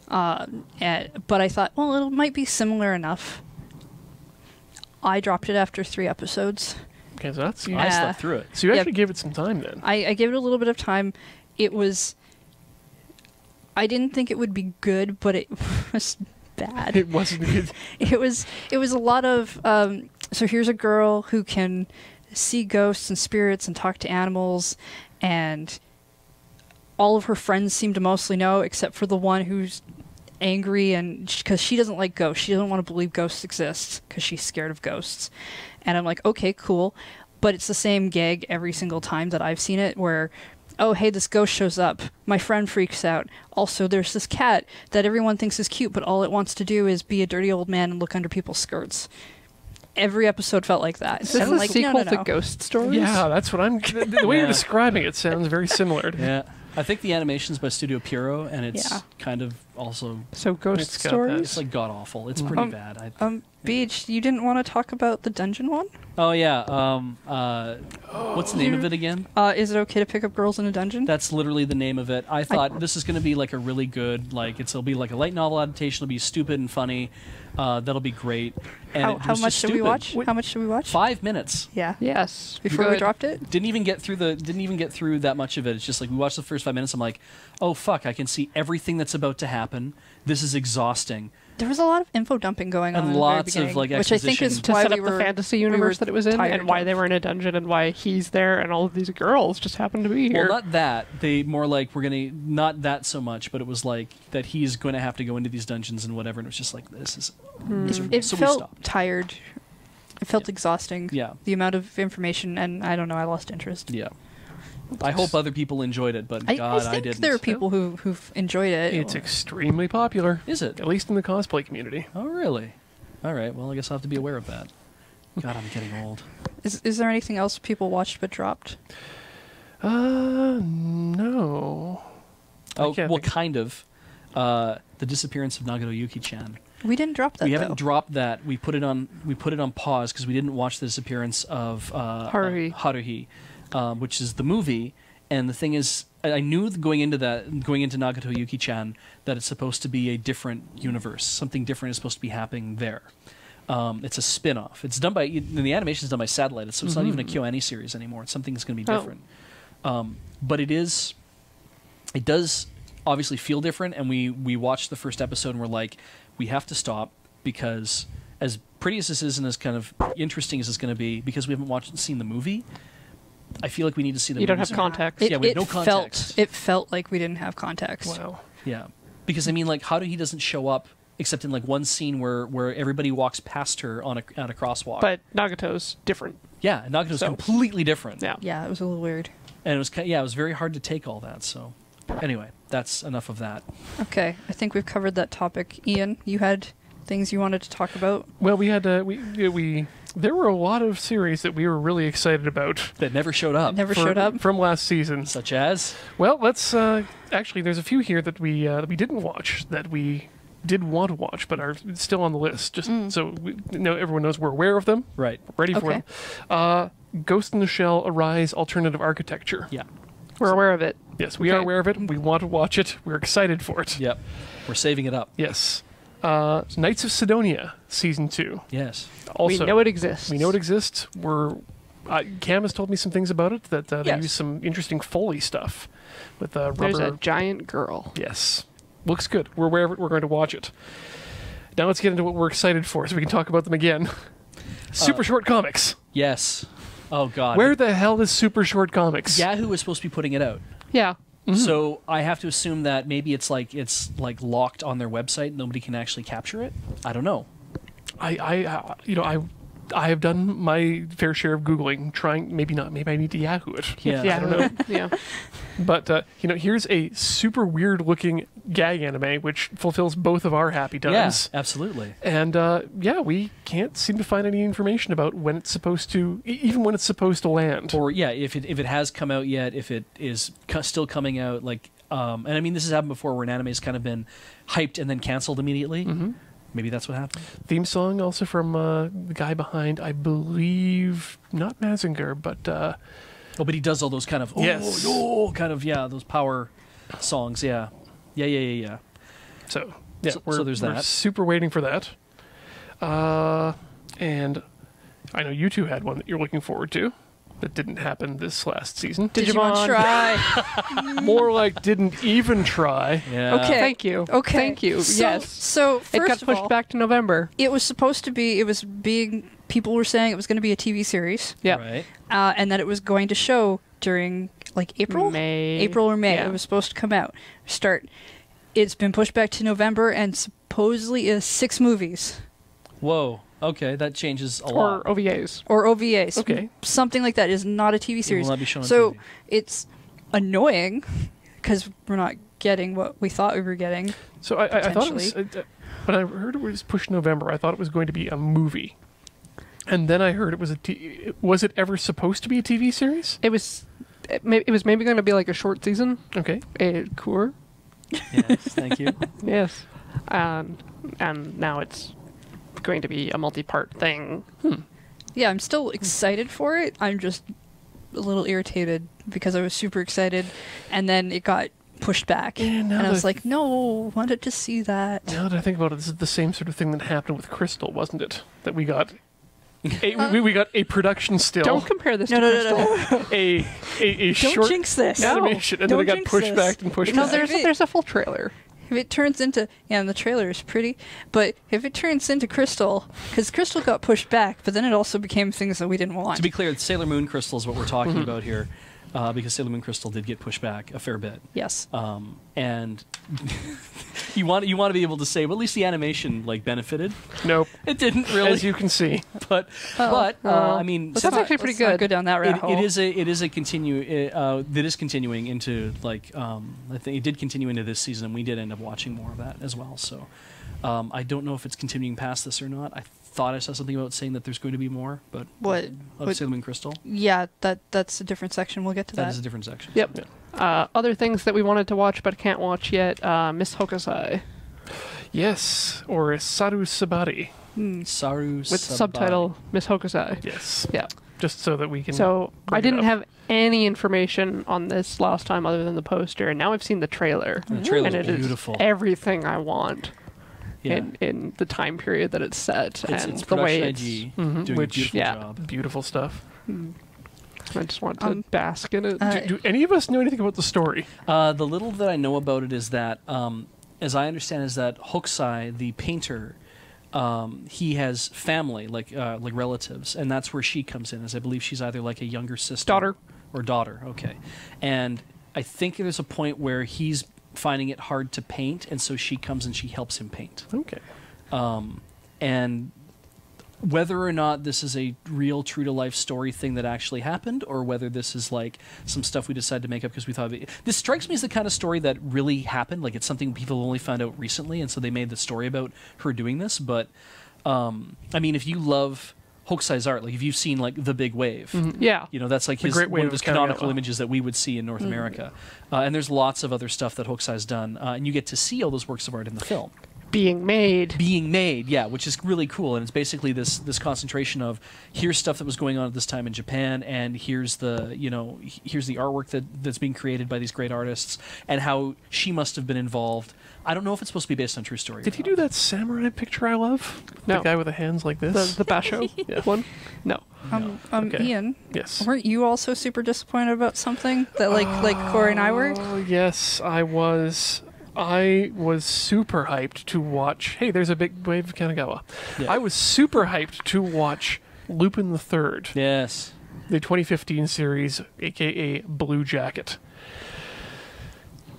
But I thought, well, it might be similar enough. I dropped it after 3 episodes. Okay, so that's I slept through it. So you Yeah. actually gave it some time then. I gave it a little bit of time. I didn't think it would be good, but it was bad. It wasn't good. It was a lot of so here's a girl who can see ghosts and spirits and talk to animals, and all of her friends seem to mostly know except for the one who's angry, and because she doesn't like ghosts, she doesn't want to believe ghosts exist because she's scared of ghosts. And I'm like, okay, cool, but it's the same gag every single time that I've seen it, where, oh, hey, this ghost shows up, my friend freaks out, also there's this cat that everyone thinks is cute, but all it wants to do is be a dirty old man and look under people's skirts. Every episode felt like that. Is this And a I'm like, sequel no. to Ghost Stories? Yeah, that's what I'm. The way Yeah. you're describing it sounds very similar. Yeah. I think the animation's by Studio Pierrot, and it's Yeah. kind of also So Ghost It's got that. Stories? it's like god awful. It's pretty bad. Beej, you didn't want to talk about the dungeon one? Oh yeah. What's the name of it again? Is it okay to pick up girls in a dungeon? That's literally the name of it. I thought this is going to be like a really good, like it'll be like a light novel adaptation. It'll be stupid and funny. That'll be great. And it How was much just should we stupid. watch? How much should we watch? 5 minutes. Yeah. Yes. Before we Good. dropped it? Didn't even get through that much of it. It's just like we watched the first 5 minutes. I'm like, oh fuck, I can see everything that's about to happen. This is exhausting. There was a lot of info dumping going on And in the lots very of, beginning, like, which I think is exposition. To why set we up were the fantasy we universe were that it was in, tired and why of. they were in a dungeon, and why he's there, and all of these girls just happen to be here. Well, not that. They more like we're gonna not that so much, but it was like that he's going to have to go into these dungeons and whatever. And it was just like this is miserable. It So we felt stopped. tired. It felt exhausting. Yeah. The amount of information, and I don't know, I lost interest. Yeah. I hope other people enjoyed it, but I God, think didn't. there are people who've enjoyed it. It's extremely popular. Is it? At least in the cosplay community. Oh, really? All right. Well, I guess I'll have to be aware of that. God, I'm getting old. Is there anything else people watched but dropped? No. Oh, can't well, think- kind of. The disappearance of Nagato Yuki-chan. We didn't drop that. We though. haven't dropped that. We put it on pause because we didn't watch the disappearance of Haruhi. which is the movie. And the thing is, I knew going into Nagato Yuki-chan that it's supposed to be a different universe. Something different is supposed to be happening there. It's a spin-off. It's done by the animation is done by Satellite, so it's not even a KyoAni series anymore. It's something that's going to be different. But it does obviously feel different. And we watched the first episode and we're like, we have to stop because as pretty as this is and as kind of interesting as it's going to be, because we haven't seen the movie, I feel like we need to see the movie. You don't have context. Yeah, we have no context. It felt like we didn't have context. Wow. Yeah, because I mean, like, Haruhi doesn't show up except in like one scene where everybody walks past her on a crosswalk. But Nagato's different. yeah, and Nagato's So- completely different. Yeah. Yeah, it was a little weird. And it was it was very hard to take all that. So anyway, that's enough of that. Okay, I think we've covered that topic. Ian, you had things you wanted to talk about? Well, we had there were a lot of series that we were really excited about. That never showed up. Never showed up? from last season. Such as Well, let's actually. There's a few here that we didn't watch that we did want to watch, but are still on the list. Just so everyone knows we're aware of them, Right. ready for them. Ghost in the Shell: Arise Alternative Architecture. Yeah. We're aware of it. Yes, we are aware of it. We want to watch it. We're excited for it. Yep. We're saving it up. Yes. Knights of Sidonia Season 2. Yes. Also, We know it exists. We know it exists. Cam has told me some things about it, that they Yes. use some interesting Foley stuff with rubber. There's a giant girl. Yes. Looks good. We're aware of it. We're going to watch it. Now let's get into what we're excited for so we can talk about them again. Super Short Comics. Yes. Oh, God. Where the hell is Super Short Comics? Yahoo was supposed to be putting it out. Yeah. So I have to assume that maybe it's locked on their website. Nobody can actually capture it. I don't know. I have done my fair share of Googling, trying, maybe not, maybe I need to Yahoo it. Yeah. I don't know. Yeah. But, here's a super weird looking gag anime, which fulfills both of our happy times. Yeah, absolutely. And, we can't seem to find any information about when it's supposed to, even when it's supposed to land. Or if it has come out yet, if it is still coming out, and I mean this has happened before where an anime's kind of been hyped and then canceled immediately. Mm-hmm. Maybe that's what happened. Theme song also from the guy behind, I believe, not Mazinger, but... but he does all those kind of those power songs. Yeah. So there's we're that. super waiting for that. And I know you two had one that you're looking forward to that didn't happen this last season. Digimon try. More like didn't even try. Yeah. Okay. Thank you. Okay. Thank you. Yes. So It first got of pushed all, back to November. it was supposed to be. People were saying it was going to be a TV series, Yeah. Right. and that it was going to show during April, April or May. Yeah. It was supposed to come out. It's been pushed back to November, and supposedly is 6 movies Whoa. Okay, that changes a Or lot. OVAs. or OVAs. Okay. Something like that is not a TV It series. will not be shown on So TV. it's annoying because we're not getting what we thought we were getting. So I thought it was... when I heard it was pushed November, I thought it was going to be a movie. And then I heard it was was it ever supposed to be a TV series? It was maybe going to be like a short season. Okay. Cool. Yes, thank you. Yes. And now it's going to be a multi-part thing. Yeah, I'm still excited for it. I'm just a little irritated because I was super excited, and then it got pushed back. Yeah, and I was like, no, wanted to see that. Now that I think about it, this is the same sort of thing that happened with Crystal, wasn't it? That we got... we got a production still. Don't compare this No, to no, Crystal. no. A Don't short jinx this. animation, and then it Don't got jinx pushed this. back and pushed No, back. there's a full trailer. If it turns into, and the trailer is pretty, but if it turns into Crystal, because Crystal got pushed back, but then it also became things that we didn't want. To be clear, Sailor Moon Crystal is what we're talking about here, because Sailor Moon Crystal did get pushed back a fair bit. Yes. And you want to be able to say, well, at least the animation benefited. Nope. It didn't really, As you can see. but I mean, That's since- actually pretty Let's not good. go down that rabbit hole. it is continuing into I think it did continue into this season. We did end up watching more of that as well. So I don't know if it's continuing past this or not. I thought I saw something about saying that there's going to be more, but What? of Sailor Moon Crystal. Yeah, that's a different section. We'll get to That that. is a different section. Yep. Other things that we wanted to watch but can't watch yet. Miss Hokusai Yes, or Saru Sabari. Saru with Sabai. subtitle Miss Hokusai. Yes. Yeah. Just so that we can... So bring I it didn't up. have any information on this last time other than the poster, and now I've seen the trailer. The trailer's and it beautiful. is everything I want Yeah. in the time period that it's set It's and the way production it's. IG Mhm, doing which- a beautiful yeah. job. Beautiful stuff. I just want to bask in it. Do any of us know anything about the story? The little that I know about it is that, as I understand, is that Hokusai, the painter, he has family, like relatives, and that's where she comes in. As I believe she's either like a younger sister, Daughter. or daughter. Okay, and I think there's a point where he's finding it hard to paint, and so she comes and she helps him paint. Okay. And whether or not this is a real true to life story thing that actually happened, or whether this is like some stuff we decided to make up because we thought of it. This strikes me as the kind of story that really happened. Like it's something people only found out recently, and so they made the story about her doing this. But I mean, if you love Hokusai's art, like if you've seen like The Big Wave, Yeah. you know, that's like The his Great one Wave of his of Kamigawa. canonical images that we would see in North America. And there's lots of other stuff that Hokusai's done, and you get to see all those works of art in the film. being made. Yeah, which is really cool, and it's basically this concentration of here's stuff that was going on at this time in Japan, and here's the artwork that's being created by these great artists, and how she must have been involved. I don't know if it's supposed to be based on true story. Did he do that samurai picture I love? No. The guy with the hands like this? The Basho Yeah. one? No. Okay. Ian, Yes. weren't you also super disappointed about something that like Cori and I were? Oh, yes, I was. I was super hyped to watch. Hey, there's a big wave of Kanagawa. Yeah. I was super hyped to watch Lupin the Third, Yes. the 2015 series, aka Blue Jacket.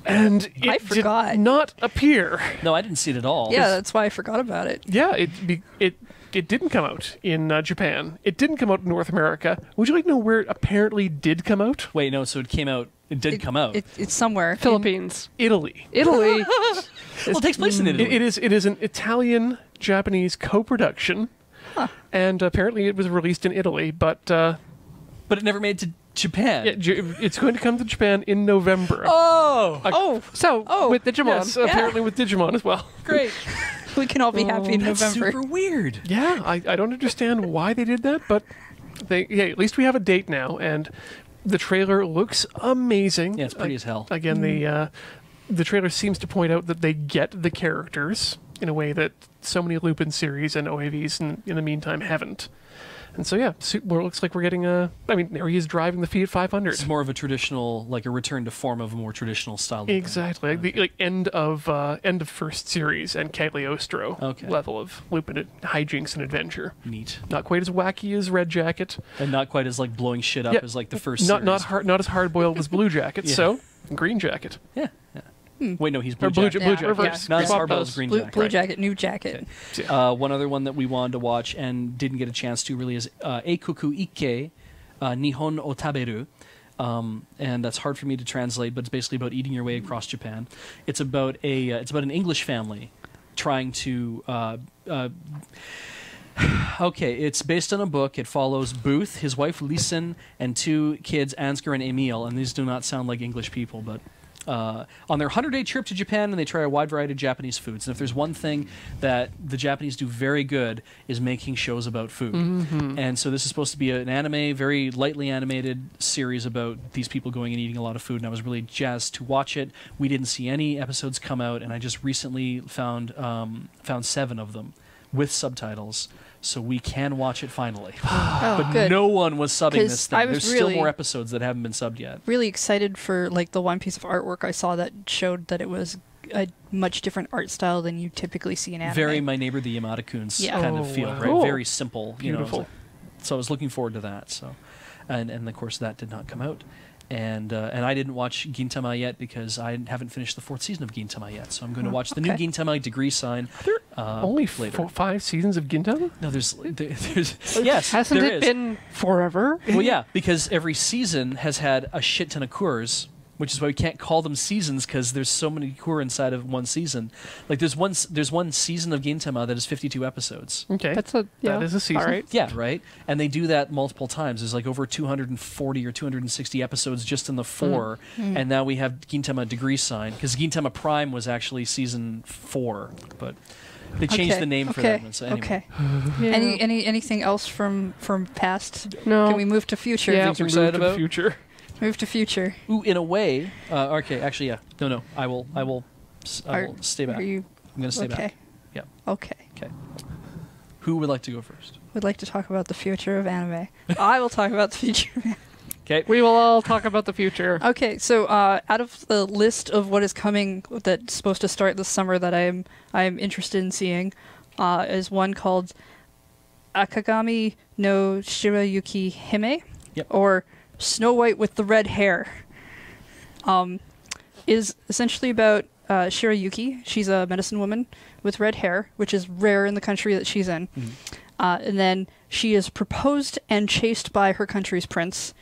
And it I forgot. did not appear. No, I didn't see it at all. Yeah, that's why I forgot about it. Yeah, it didn't come out in Japan. It didn't come out in North America. Would you like to know where it apparently did come out? Wait, no. So it came out. It did come out. It's somewhere. Philippines. Italy. Italy. Well, it takes place in Italy. It is an Italian-Japanese co-production, and apparently it was released in Italy, but but it never made to Japan. it's going to come to Japan in November. Oh, So, with Digimon. Yes, apparently with Digimon as well. great. We can all be happy in That's November. super weird. Yeah, I don't understand why they did that, but at least we have a date now, and the trailer looks amazing. Yeah, it's pretty as hell. Again, the trailer seems to point out that they get the characters in a way that so many Lupin series and OAVs in the meantime haven't. And so, yeah, it looks like we're getting I mean, there he is driving the Fiat 500. It's more of a traditional, like a return to form of a more traditional style. Lupin. Exactly, like end of first series and Cagliostro level of Lupin hijinks and adventure. Neat. Not quite as wacky as Red Jacket, And not quite as like blowing shit up Yeah, as like the first. not series. not as hard boiled as Blue Jacket. Yeah. So Green Jacket. Yeah. Wait, no, he's blue Or Blue jacket. Blue Yeah, Jacket. reverse. Not as Swap hard as those. green Blue, jacket. blue Right. jacket, new jacket. One other one that we wanted to watch and didn't get a chance to really is Eikoku Ikke Nihon o Taberu. And that's hard for me to translate, but it's basically about eating your way across Japan. It's about an English family trying to. Okay, it's based on a book. It follows Booth, his wife Lisen, and two kids, Ansgar and Emil. And these do not sound like English people, but on their 100-day trip to Japan, and they try a wide variety of Japanese foods. And if there's one thing that the Japanese do very good is making shows about food. And so this is supposed to be an anime, very lightly animated series about these people going and eating a lot of food. And I was really jazzed to watch it. We didn't see any episodes come out, and I just recently found 7 of them with subtitles. So we can watch it finally. Oh, But good. no one was subbing 'Cause this thing. I was There's still really- more episodes that haven't been subbed yet. Really excited for like the one piece of artwork I saw that showed that it was a much different art style than you typically see in anime. Very My Neighbor the Yamada-kun's Yeah. kind Oh, of feel, wow. right? Cool. Very simple. Beautiful. So I was looking forward to that. So, and of course that did not come out. And I didn't watch Gintama yet because I haven't finished the 4th season of Gintama yet. So I'm going to watch the new okay. Gintama degree sign. There only later. 5 seasons of Gintama? No, there's yes, Hasn't there it is. been forever? Well, yeah, because every season has had a shit ton of cures, which is why we can't call them seasons because there's so many cure inside of one season. Like there's one season of Gintama that is 52 episodes. Okay. That's a That is a season. All right. Yeah, right. And they do that multiple times. There's like over 240 or 260 episodes just in the 4, and now we have Gintama Degree Sign because Gintama Prime was actually season 4, but they changed the name for that one. So anyway. Okay. Yeah. Anything else from past? No. Can we move to future? Yeah. Things you're Move excited to the about? future. Move to future. Ooh, in a way. Okay, actually, yeah. No. I will stay back. Are you I'm going to stay okay? back. Yeah. Okay. Okay. Who would like to go first? Would like to talk about the future of anime. I will talk about the future of anime. Okay. We will all talk about the future. Okay, so out of the list of what is coming that's supposed to start this summer that I am interested in seeing, is one called Akagami no Shirayuki Hime, Yep. or Snow White with the Red Hair. Is essentially about Shirayuki. She's a medicine woman with red hair, which is rare in the country that she's in. And then she is proposed and chased by her country's prince.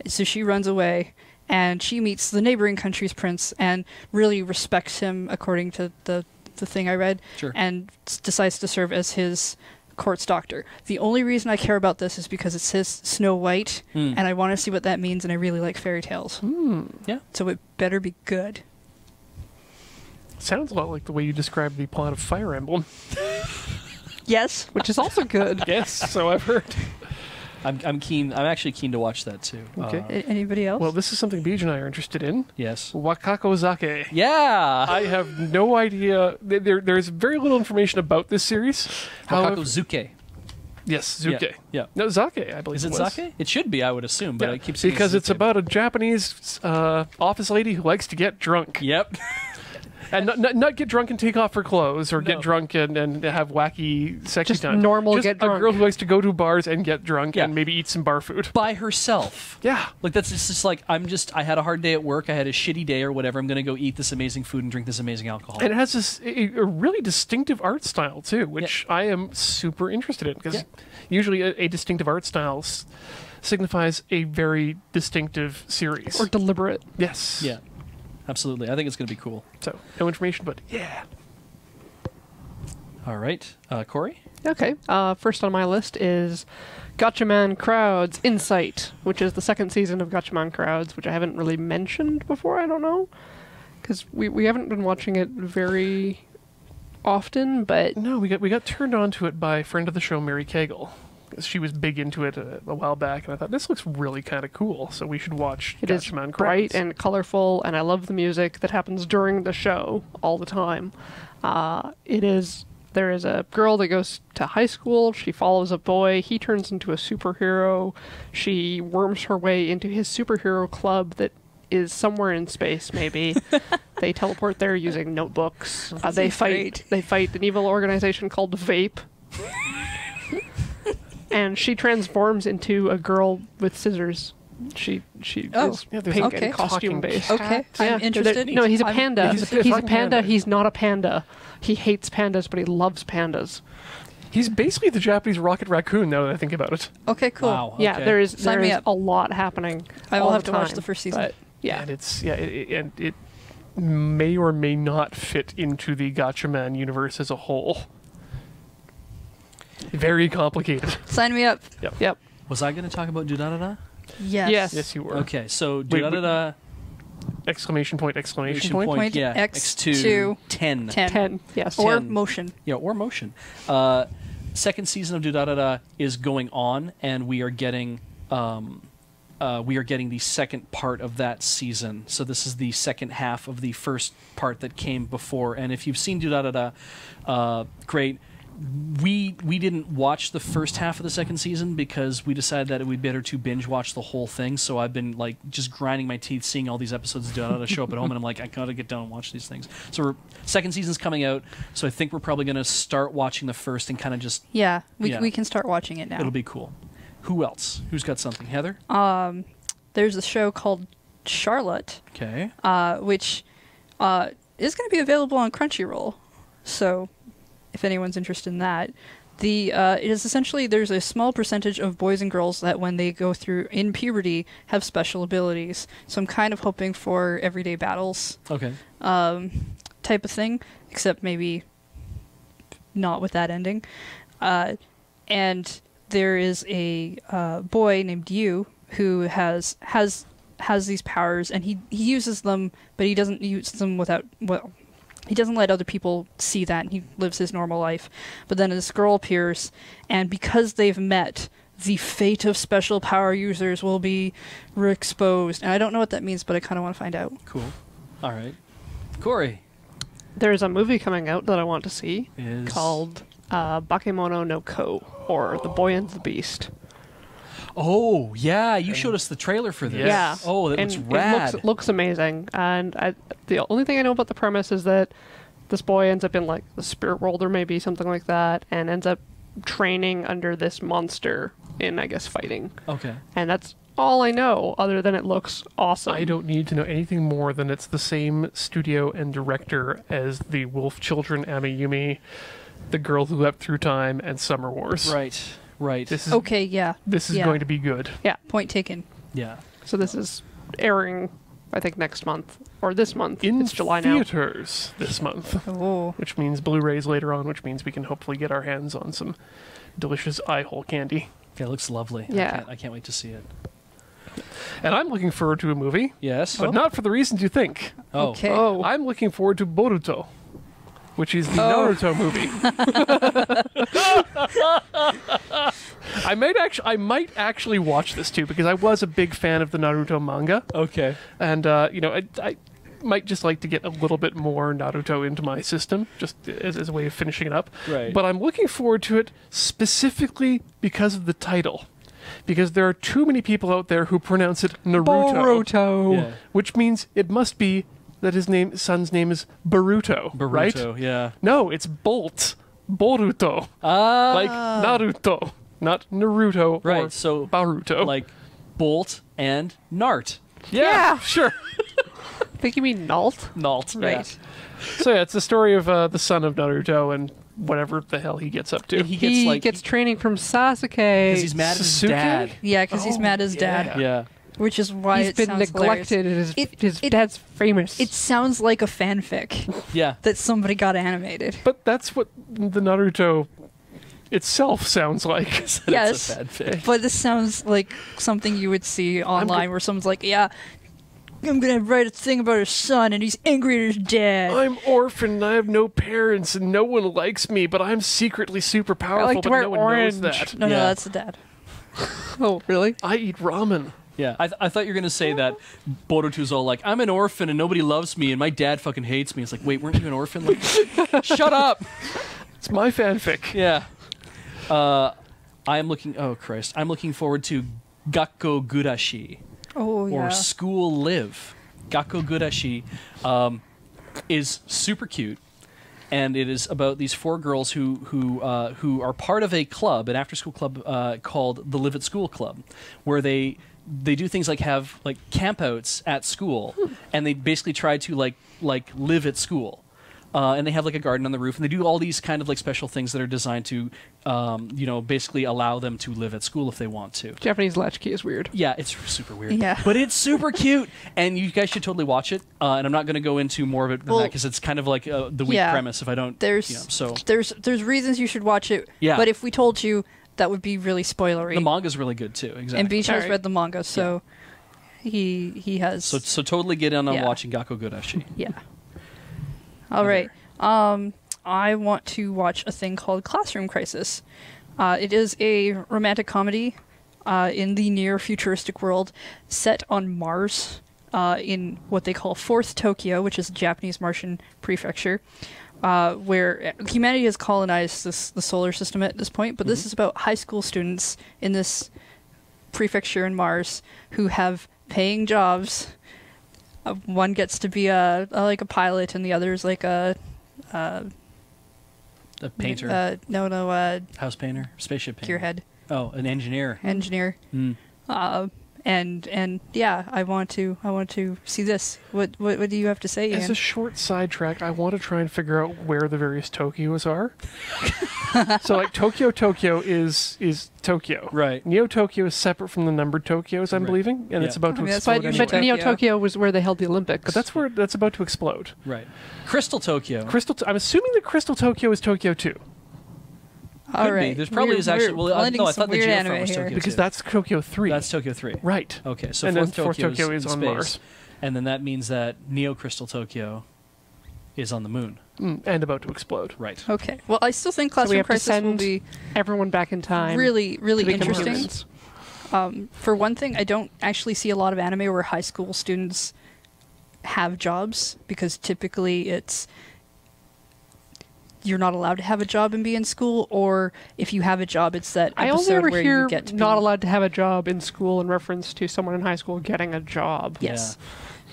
So she runs away, and she meets the neighboring country's prince and really respects him according to the thing I read, Sure. and decides to serve as his court's doctor. The only reason I care about this is because it says Snow White, and I want to see what that means, and I really like fairy tales. Yeah. So it better be good. sounds a lot like the way you described the plot of Fire Emblem. Yes. Which is also good. Yes, so I've heard. I'm keen. I'm actually keen to watch that too. Okay. Anybody else? Well, this is something Beej and I are interested in. Yes. Wakako Zake. Yeah. I have no idea. There's very little information about this series. Wakako Zuke. Yes, Zuke. Yeah. No, Zake, I believe. Is it was. Sake? It should be, I would assume, but Yeah, I keep saying because it's Zuke. about a Japanese office lady who likes to get drunk. Yep. And not get drunk and take off her clothes, or No. get drunk and have wacky sexy Just time. normal Just get a drunk. girl who likes to go to bars and get drunk Yeah. and maybe eat some bar food. By herself. Yeah. Like that's it's just like I had a hard day at work. I had a shitty day or whatever. I'm gonna go eat this amazing food and drink this amazing alcohol. And it has this a really distinctive art style too, which I am super interested in, because usually a distinctive art style signifies a very distinctive series. Or deliberate. Yes. Yeah. Absolutely. I think it's gonna be cool. So no information, but yeah. All right. Cori? Okay. First on my list is Gatchaman Crowds Insight, which is the second season of Gatchaman Crowds, which I haven't really mentioned before, I don't know. Because we haven't been watching it very often, but No, we got turned on to it by a friend of the show, Mary Cagle. She was big into it a while back, and I thought, this looks really kind of cool, so we should watch it is Gatchaman bright Crowds. and colorful, and I love the music that happens during the show all the time. There is a girl that goes to high school. She follows a boy. He turns into a superhero. She worms her way into his superhero club that is somewhere in space, maybe. They teleport there using notebooks. They fight an evil organization called Vape. And she transforms into a girl with scissors. She is Yeah, there's pink okay. and costume based. Okay, Yeah, I'm interested. No, he's a I'm- panda. He's a He's a fucking panda. panda. He's not a panda. He hates pandas, but he loves pandas. He's basically the Japanese Rocket Raccoon, now that I think about it. Okay, cool. Wow. Yeah, okay. there is Sign me up. a lot happening. I will all have the to watch time, the first season. But yeah, And it may or may not fit into the Gatchaman universe as a whole. Very complicated. Sign me up. yep. Was I gonna talk about Dudadada? Yes. Yes. Yes, you were. Okay, so wait. Dudadada Exclamation point, exclamation point. Point, yeah. X2, 10. 10. Yes. Or 10. motion. Yeah, or motion. Second season of Dudadada is going on, and we are getting the second part of that season. So this is the second half of the first part that came before. And if you've seen Dudadada, great. We didn't watch the first half of the second season because we decided that it would be better to binge watch the whole thing. So I've been like just grinding my teeth seeing all these episodes of Dudadada show up at home, and I'm like, I gotta get down and watch these things. So second season's coming out, so I think we're probably gonna start watching the first and kind of just Yeah, Yeah. we can start watching it now. it'll be cool. Who else? Who's got something? Heather? There's a show called Charlotte, Okay. which is going to be available on Crunchyroll. So, if anyone's interested in that, it is essentially there's a small percentage of boys and girls that when they go through in puberty have special abilities. So I'm kind of hoping for everyday battles Okay. type of thing, except maybe not with that ending. And there is a boy named Yu who has these powers, and he uses them, but he doesn't use them without he doesn't let other people see that, and he lives his normal life. But then this girl appears, and because they've met, the fate of special power users will be exposed. And I don't know what that means, but I kind of want to find out. Cool. All right. Cori There's a movie coming out that I want to see is called Bakemono no Ko, or The Boy and the Beast. Oh yeah, you showed us the trailer for this. Yes. Yeah. Oh, that and looks rad. It looks amazing. And the only thing I know about the premise is that this boy ends up in like the spirit world or maybe something like that, and ends up training under this monster in, I guess, fighting. Okay. And that's all I know, other than it looks awesome. I don't need to know anything more than it's the same studio and director as the Wolf Children, Amiyumi, The Girl Who Leapt Through Time, and Summer Wars. Right. Right. This is Okay, yeah. this is Yeah. going to be good. Point taken. yeah. So this is airing, I think, next month or this month. In It's July now. theaters this month, Oh. which means Blu-rays later on, which means we can hopefully get our hands on some delicious eye hole candy. Okay, it looks lovely. Yeah. I can't wait to see it. And I'm looking forward to a movie, Yes. but not for the reasons you think. Oh. Okay. Oh, I'm looking forward to Boruto. which is the Naruto movie. I might actually watch this too, because I was a big fan of the Naruto manga. Okay. And, I might just like to get a little bit more Naruto into my system, just as a way of finishing it up. Right. But I'm looking forward to it specifically because of the title. Because there are too many people out there who pronounce it Naruto. Yeah. Which means it must be that his son's name is Boruto, right? Yeah. No, it's Boruto. Ah. Like Naruto, not Naruto Right. or So Baruto. like Bolt and Nart. yeah, sure. I think you mean Nalt. Nalt. Right. So yeah, it's the story of the son of Naruto and whatever the hell he gets up to. And he He gets gets training from Sasuke. because he's mad at his Sasuke? dad. Yeah, because he's mad at his yeah. dad, Yeah. which is why He's it been sounds neglected. hilarious. His It- dad's famous. It sounds like a fanfic Yeah. that somebody got animated. But that's what the Naruto itself sounds like. It's Yes. a bad fic. But this sounds like something you would see online where someone's like, yeah, I'm going to write a thing about his son and he's angry at his dad. I'm orphaned and I have no parents and no one likes me, but I'm secretly super powerful, like to but wear no one orange. knows that. No, Yeah. that's the dad. Oh, really? I eat ramen. Yeah, I thought you were going to say that Boruto's all like, I'm an orphan and nobody loves me and my dad fucking hates me. It's like, wait, weren't you an orphan? Like, shut up! It's my fanfic. Yeah. I'm looking forward to Gakko Gurashi, Oh, yeah. or School Live. Gakko Gurashi is super cute. And it is about these 4 girls who are part of a club, an after-school club called the Live at School Club, where they do things like have like campouts at school, and they basically try to like live at school. And they have like a garden on the roof, and they do all these kind of like special things that are designed to, basically allow them to live at school if they want to. Japanese latchkey is weird. Yeah, it's super weird. Yeah. But it's super cute, and you guys should totally watch it. And I'm not going to go into more of it than that because it's kind of like the weak yeah, premise if I don't. There's so there's reasons you should watch it. Yeah. But if we told you, that would be really spoilery. the manga's really good too. Exactly. And Beej has Alright. read the manga, so he has. So totally get in on Yeah. watching Gakko Gurashi. Yeah. All right. I want to watch a thing called Classroom Crisis. It is a romantic comedy in the near futuristic world set on Mars in what they call 4th Tokyo, which is a Japanese Martian prefecture, where humanity has colonized the solar system at this point, but this is about high school students in this prefecture in Mars who have paying jobs. One gets to be a pilot, and the other is like a painter, house painter, spaceship painter. gearhead Oh, an engineer. engineer. Mm. And yeah, I want to see this. What do you have to say, Ian? As a short sidetrack, I want to try and figure out where the various Tokyos are. So, like, Tokyo is Tokyo. Right. Neo Tokyo is separate from the numbered Tokyos, I'm Right. believing, and Yeah. it's about to I mean, that's explode. what you anyway. But Neo Tokyo. Tokyo was where they held the Olympics. But that's where that's about to explode. Right. Crystal Tokyo. I'm assuming that Crystal Tokyo is Tokyo 2, All Could be. right. There's probably We're- is actually. we're Well, I blending thought some the weird Geofront anime was here. Tokyo because 2. that's Tokyo 3. That's Tokyo 3. right. Okay, so And then 4th Fourth Tokyo, Tokyo is in on space, Mars. and then that means that Neo Crystal Tokyo is on the moon. And about to explode. Right. Okay. Well, I still think So we Classroom have to Crisis will send be everyone back in time. really, really to become interesting. humans. For one thing, I don't actually see a lot of anime where high school students have jobs, because typically it's you're not allowed to have a job and be in school, or if you have a job, it's that I only episode ever where hear you get to not be, allowed to have a job in school in reference to someone in high school getting a job. Yes.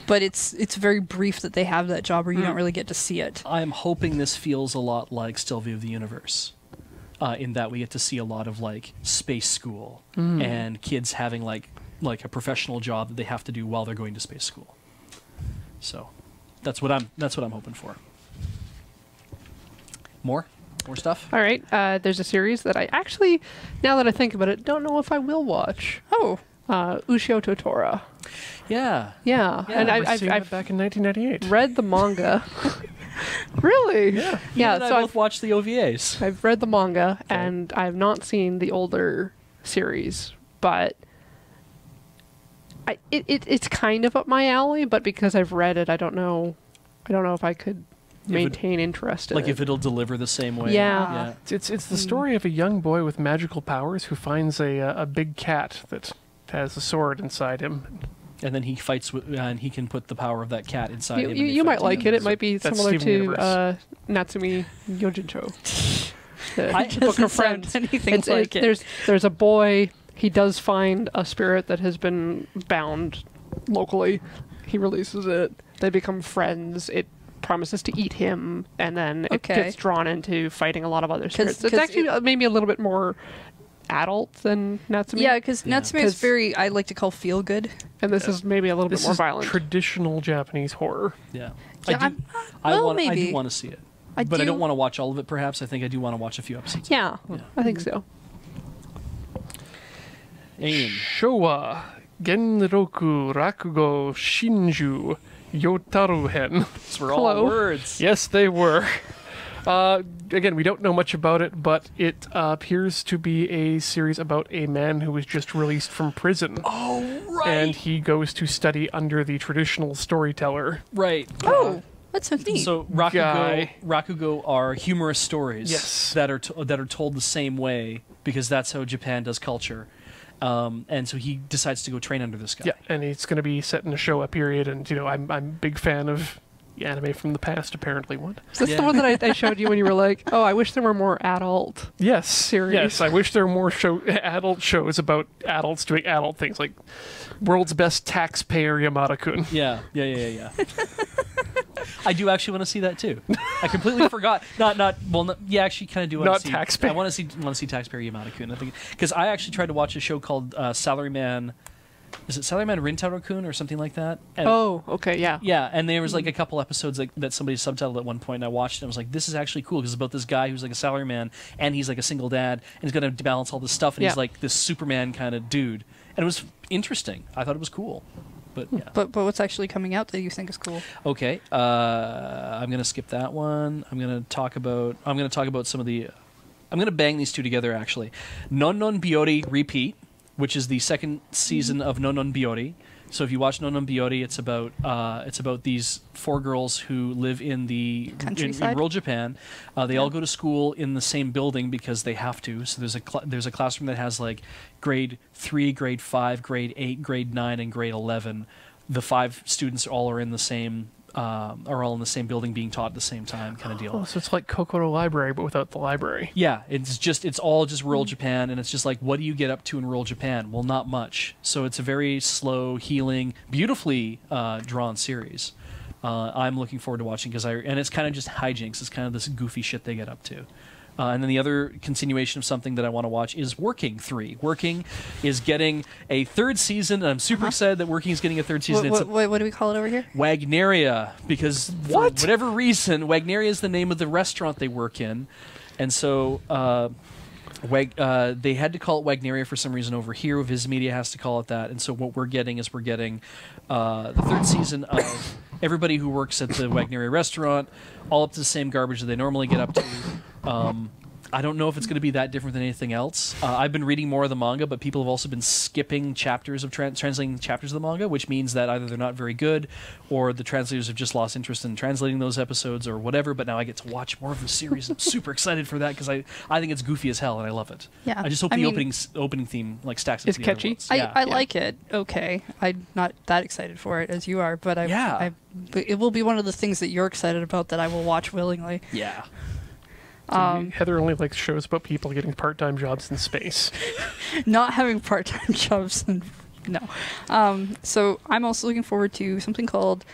But it's very brief that they have that job, or you don't really get to see it. I'm hoping this feels a lot like Still View of the Universe, in that we get to see a lot of like space school and kids having like a professional job that they have to do while they're going to space school. So that's what I'm hoping for. More stuff. All right. There's a series that I actually, now that I think about it, don't know if I will watch. Oh, Ushio and Tora. Yeah. Yeah. And I remember seeing I've it back in 1998. read the manga. Really? Yeah. You Yeah. and I So both watched the OVAs. I've read the manga and I have not seen the older series, but it's kind of up my alley. But because I've read it, I don't know if I could maintain interest in Like it. if it'll deliver the same way. Yeah. It's the story of a young boy with magical powers who finds a big cat that has a sword inside him. And then he fights with, and he can put the power of that cat inside him. and they You fight might like it. together. It might be That's similar Steven to Universe. Natsumi Yojincho. I- The Book of Friends. anything like it. There's a boy. He does find a spirit that has been bound locally. He releases it. They become friends. It promises to eat him, and then it Okay. gets drawn into fighting a lot of other spirits. It's 'cause actually maybe a little bit more adult than Natsumi. Yeah, because Yeah. Natsume is very, I like to call feel good. And this is maybe a little This bit more is violent. traditional Japanese horror. Yeah. Yeah, I do maybe. want to see it. I But I do- don't want to watch all of it, perhaps. I think I do want to watch a few episodes. Yeah, Yeah. I think so. Ian. Showa Genroku Rakugo Shinju Yotaruhen. Those were all Hello. words. Yes, they were. Again, we don't know much about it, but it appears to be a series about a man who was just released from prison. Oh, right. And he goes to study under the traditional storyteller. Right. Oh, that's so neat. So Guy. Rakugo are humorous stories Yes. that are that are told the same way because that's how Japan does culture. And so he decides to go train under this guy. Yeah, and it's going to be set in a Showa period, and I'm a big fan of anime from the past. Apparently, one. Is this Yeah. the one that I showed you when you were like, "Oh, I wish there were more adult." Yes, Series. Yes, I wish there were more adult shows about adults doing adult things, like World's Best Taxpayer Yamada-kun. Yeah. I do actually want to see that too. I completely forgot. Yeah, actually, kind of do want Not to see. Taxpayer. I want to see Taxpayer Yamada-kun. I think because I actually tried to watch a show called Salaryman. Is it Salaryman Rintaro-kun or something like that? And Oh, okay, yeah. yeah, and there was like a couple episodes that somebody subtitled at one point, and I watched it and I was like, this is actually cool because it's about this guy who's like a salaryman and he's like a single dad and he's going to balance all this stuff and Yeah. he's like this Superman kind of dude. And it was interesting. I thought it was cool. But yeah. but what's actually coming out that you think is cool? Okay, I'm going to skip that one. I'm going to talk about some of the I'm going to bang these two together actually. Non Non Biori Repeat, which is the second season of Non Non Biori. So if you watch Non Non Biori, it's about these four girls who live in in Countryside? rural Japan. They all go to school in the same building because they have to. So there's a classroom that has like grade 3, grade 5, grade 8, grade 9, and grade 11. The 5 students all are in the same building being taught at the same time, kind of deal. Oh, so it's like Kokoro Library, but without the library. Yeah, it's all just rural Japan, and it's just like, what do you get up to in rural Japan? Well, not much. So it's a very slow, healing, beautifully drawn series. I'm looking forward to watching and it's kind of just hijinks. It's kind of this goofy shit they get up to. And then the other continuation of something that I want to watch is Working 3. Working is getting a third season, and I'm super excited that Working is getting a third season. What do we call it over here? Wagneria, because for whatever reason, Wagneria is the name of the restaurant they work in, and so they had to call it Wagneria for some reason over here. Viz Media has to call it that, and so what we're getting is the third season of everybody who works at the Wagneria restaurant, all up to the same garbage that they normally get up to. I don't know if it's going to be that different than anything else. I've been reading more of the manga, but people have also been skipping chapters of translating chapters of the manga, which means that either they're not very good, or the translators have just lost interest in translating those episodes, or whatever. But now I get to watch more of the series. I'm super excited for that because I think it's goofy as hell and I love it. Yeah, I just hope I the mean, opening theme like stacks up It's to the other catchy. ones. I Yeah. like it. Okay, I'm not that excited for it as you are, but Yeah. but it will be one of the things that you're excited about that I will watch willingly. Yeah. Heather only likes shows about people getting part-time jobs in space. Not having part-time jobs and no. So I'm also looking forward to something called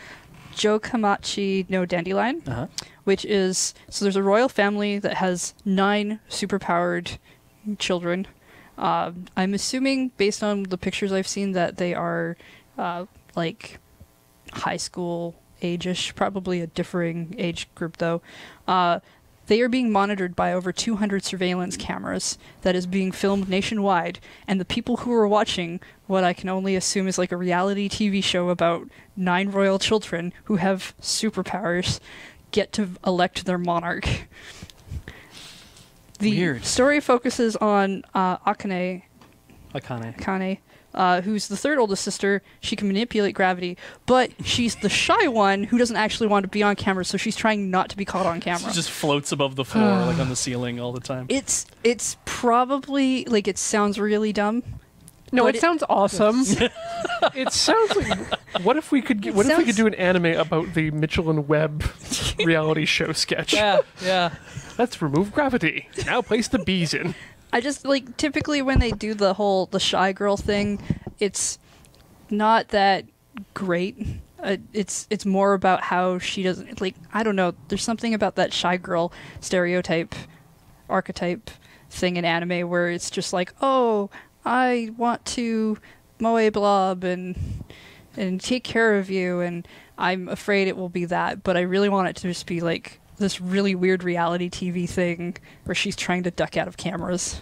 Jokamachi no Dandelion, Uh-huh. which is there's a royal family that has 9 superpowered children. I'm assuming based on the pictures I've seen that they are like high school age-ish, probably a differing age group though. They are being monitored by over 200 surveillance cameras that is being filmed nationwide, and the people who are watching what I can only assume is like a reality TV show about 9 royal children who have superpowers get to elect their monarch. The Weird. story focuses on Akane, who's the third oldest sister. She can manipulate gravity, but she's the shy one who doesn't actually want to be on camera, so she's trying not to be caught on camera. She just floats above the floor, like on the ceiling all the time. It's probably, like, it sounds really dumb. No, But it sounds awesome. It sounds like what if we could if we could do an anime about the Mitchell and Webb reality show sketch? Yeah. Let's remove gravity. Now place the bees in. I just, like, typically when they do the shy girl thing, it's not that great. It's more about how she doesn't, like, I don't know, there's something about that shy girl stereotype, archetype thing in anime where it's just like, oh, I want to moe blob and take care of you, and I'm afraid it will be that, but I really want it to just be like this really weird reality TV thing where she's trying to duck out of cameras.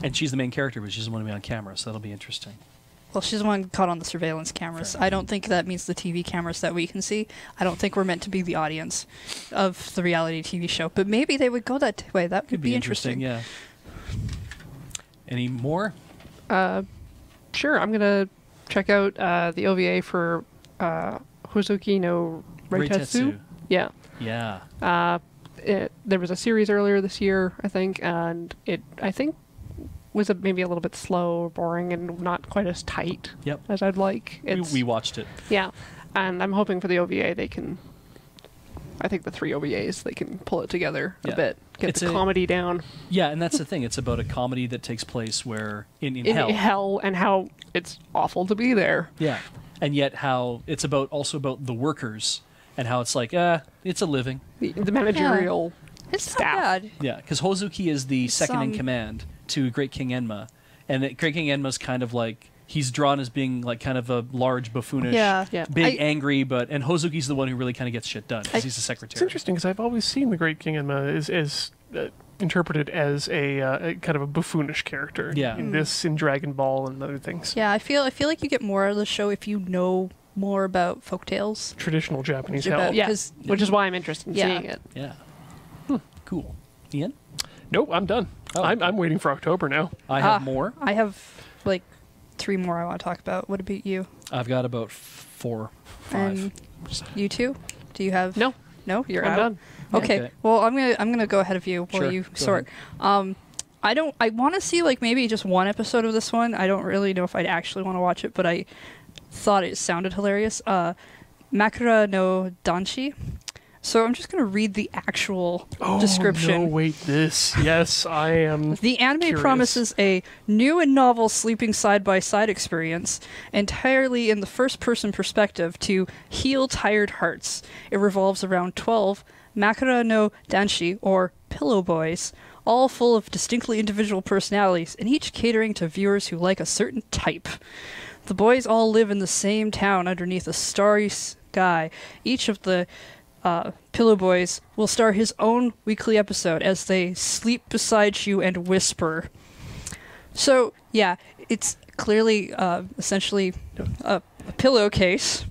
And she's the main character, but she doesn't want to be on camera, so that'll be interesting. Well, she's the one caught on the surveillance cameras. I don't think that means the TV cameras that we can see. I don't think we're meant to be the audience of the reality TV show, but maybe they would go that way. That could be interesting. Yeah. Any more? Sure, I'm gonna check out the OVA for Hozuki no Reitetsu. Yeah. Yeah. There was a series earlier this year, I think, and I think was maybe a little bit slow, boring, and not quite as tight as I'd like. We watched it. Yeah, and I'm hoping for the OVA they can. I think the 3 OVAs they can pull it together a bit, get the comedy down. Yeah, and that's the thing. It's about a comedy that takes place where in hell, and how it's awful to be there. Yeah, and yet how it's also about the workers and how it's like it's a living. The managerial It's staff. not bad. Yeah, because Hozuki is the second in command to Great King Enma, and Great King Enma's kind of like he's drawn as being like kind of a large, buffoonish, big, angry, and Hozuki's the one who really kind of gets shit done because he's the secretary. It's interesting because I've always seen the Great King Enma is interpreted as a kind of a buffoonish character. Yeah. In Dragon Ball and other things. Yeah, I feel like you get more out of the show if you know more about folktales. Traditional Japanese hell. Yeah, which is why I'm interested in seeing it. Yeah. Cool. Ian? Nope, I'm done. Oh. I'm waiting for October now. I have more. I have like 3 more I want to talk about. What about you? I've got about 4, 5. And you too? Do you have? No, you're I'm out. done. Okay. Well, I'm gonna go ahead of you while Sure, you go sort. I want to see like maybe just one episode of this one. I don't really know if I'd actually want to watch it, but I thought it sounded hilarious. Makura no Danshi. So I'm just going to read the actual description. Oh, no, wait, this. Yes, I am The anime curious. promises a new and novel sleeping side-by-side experience, entirely in the first-person perspective to heal tired hearts. It revolves around 12 Makura no Danshi, or Pillow Boys, all full of distinctly individual personalities, and each catering to viewers who like a certain type. The boys all live in the same town underneath a starry sky. Each of the Pillow Boys will star his own weekly episode as they sleep beside you and whisper. So, yeah, it's clearly essentially a pillowcase.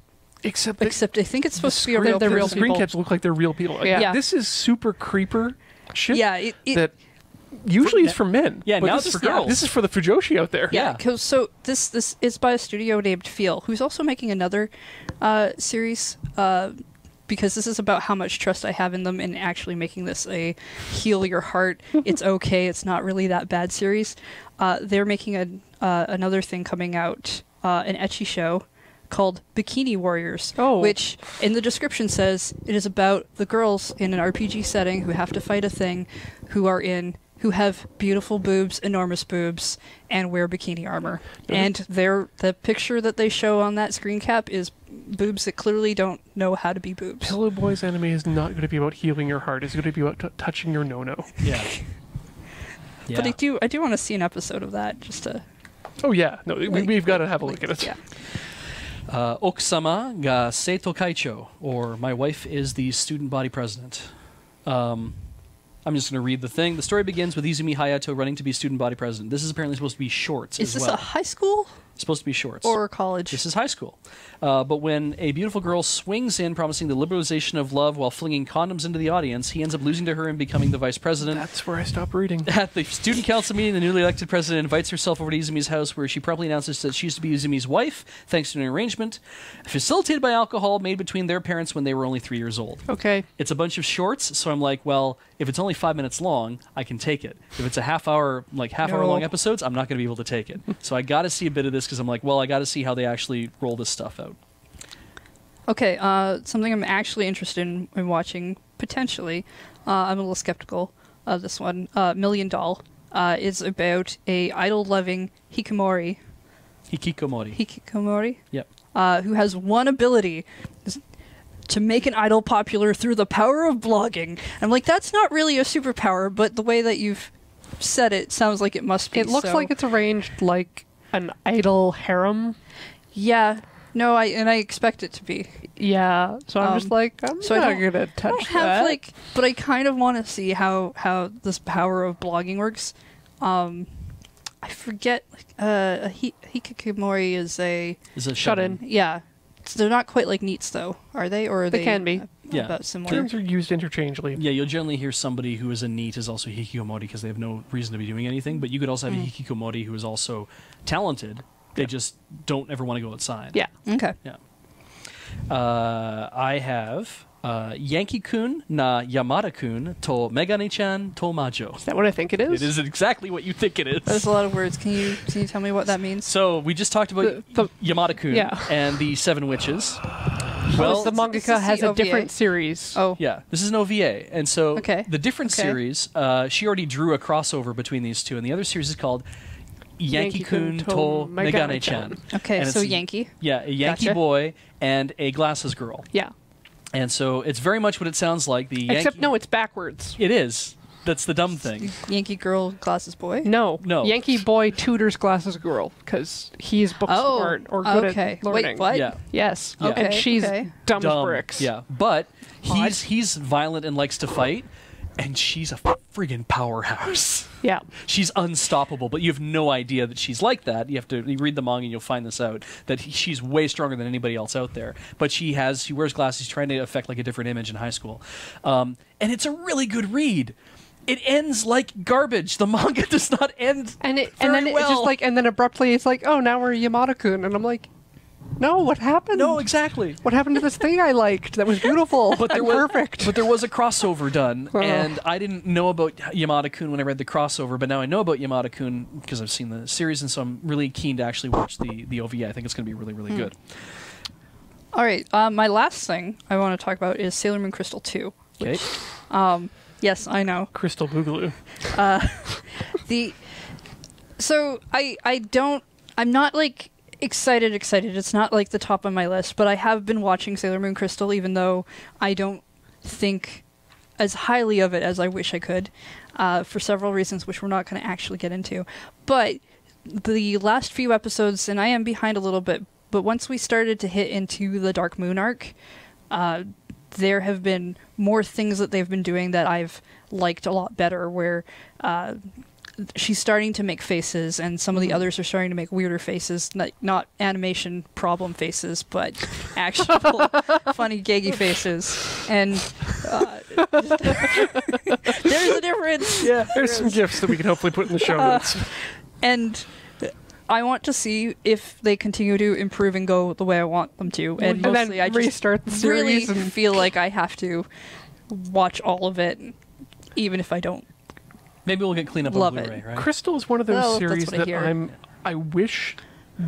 Except I think it's supposed to be they're real the screen people. caps look like they're real people. Like, Yeah. This is super creeper shit Yeah, that usually is for men. Yeah, but now this it's is for girls. This is for the Fujoshi out there. Yeah. So this is by a studio named Feel, who's also making another series. Because this is about how much trust I have in them in actually making this a heal your heart. It's okay. It's not really that bad series. They're making another thing coming out, an ecchi show called Bikini Warriors, which in the description says it is about the girls in an RPG setting who have to fight a thing, who have beautiful boobs, enormous boobs, and wear bikini armor. And the picture that they show on that screen cap is boobs that clearly don't know how to be boobs. Pillow Boys anime is not going to be about healing your heart. It's going to be about touching your no-no. Yeah. But I do want to see an episode of that just to... Oh, yeah. No, we've got to have a look at it. Yeah. Okusama ga seito kaicho, or my wife is the student body president. I'm just going to read the thing. The story begins with Izumi Hayato running to be student body president. This is apparently supposed to be shorts Is as this well. a high school? Supposed to be shorts. Or college. This is high school. But when a beautiful girl swings in promising the liberalization of love while flinging condoms into the audience, he ends up losing to her and becoming the vice president. That's where I stopped reading. At the student council meeting, the newly elected president invites herself over to Izumi's house, where she promptly announces that she used to be Izumi's wife, thanks to an arrangement facilitated by alcohol made between their parents when they were only 3 years old. Okay. It's a bunch of shorts, so I'm like, well, if it's only 5 minutes long, I can take it. If it's a half-hour long episodes, I'm not going to be able to take it. So I got to see a bit of this because I'm like, well, I got to see how they actually roll this stuff out. Okay, something I'm actually interested in watching, potentially. I'm a little skeptical of this one. Million Doll is about a idol-loving hikikomori. Hikikomori? Yep. Who has one ability, to make an idol popular through the power of blogging. I'm like, that's not really a superpower, but the way that you've said it sounds like it must be. It looks like it's arranged like an idol harem. Yeah. No, I expect it to be. Yeah. So I'm just like, I'm so not gonna touch that. But I kind of want to see how this power of blogging works. I forget. A hikikomori is a shut-in. Yeah. So they're not quite like neats, though, are they? Or are they can be. Yeah. About similar. Terms are used interchangeably. Yeah, you'll generally hear somebody who is a NEET is also hikikomori because they have no reason to be doing anything, but you could also have a hikikomori who is also talented. They just don't ever want to go outside. Yeah. Okay. Yeah. I have Yankee-kun na Yamada-kun to Megane-chan to Majo. Is that what I think it is? It is exactly what you think it is. There's a lot of words. Can you tell me what that means? So we just talked about Yamada-kun and the Seven Witches. Well, the mangaka has a different series. Oh. Yeah, this is an OVA. And so the different Okay. series, she already drew a crossover between these two, and the other series is called Yankee-kun to Megane-chan. Okay, And so it's- Yankee. Yeah, a Yankee Gotcha. boy and a glasses girl. Yeah. And so it's very much what it sounds like. Except, no, it's backwards. It is. That's the dumb thing. Yankee girl, glasses boy. No. No. Yankee boy tutors glasses girl because he's book smart or good at learning. Wait, what? Yeah. Yes. Yeah. And she's dumb as Dumb. bricks. Yeah. But he's violent and likes to fight, and she's a friggin' powerhouse. Yeah. She's unstoppable, but you have no idea that she's like that. You read the manga and you'll find this out, that she's way stronger than anybody else out there. But she wears glasses, trying to affect like a different image in high school. And it's a really good read. It ends like garbage. The manga does not end And then very well. it's just like, and then abruptly it's like, oh, now we're Yamada-kun, and I'm like, no, what happened? No, exactly. What happened to this thing I liked that was beautiful But there and was, perfect? But there was a crossover done, and I didn't know about Yamada-kun when I read the crossover, but now I know about Yamada-kun because I've seen the series, and so I'm really keen to actually watch the OVA. I think it's going to be really, really good. All right. My last thing I want to talk about is Sailor Moon Crystal 2. Okay. Yes, I know. Crystal Boogaloo. I'm not like excited. It's not like the top on my list, but I have been watching Sailor Moon Crystal, even though I don't think as highly of it as I wish I could, for several reasons, which we're not going to actually get into. But the last few episodes, and I am behind a little bit, but once we started to hit into the Dark Moon arc, there have been more things that they've been doing that I've liked a lot better, where she's starting to make faces, and some of the others are starting to make weirder faces, not animation problem faces, but actual funny, gaggy faces. And there's a difference. Yeah, there's some gifs that we can hopefully put in the show notes. And I want to see if they continue to improve and go the way I want them to. And then mostly I just restart the series really and feel like I have to watch all of it, even if I don't. Maybe we'll get cleaned up Love on it. Blu-ray, right? Crystal is one of those Well, that's series what I that hear. I wish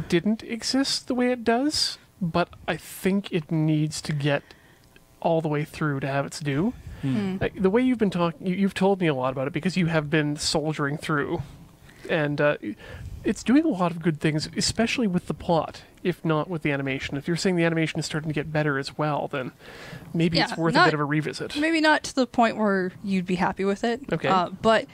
didn't exist the way it does, but I think it needs to get all the way through to have its due. Like, the way you've been talking, you've told me a lot about it because you have been soldiering through, and it's doing a lot of good things, especially with the plot, if not with the animation. If you're saying the animation is starting to get better as well, then maybe it's worth a bit of a revisit. Maybe not to the point where you'd be happy with it. Okay. But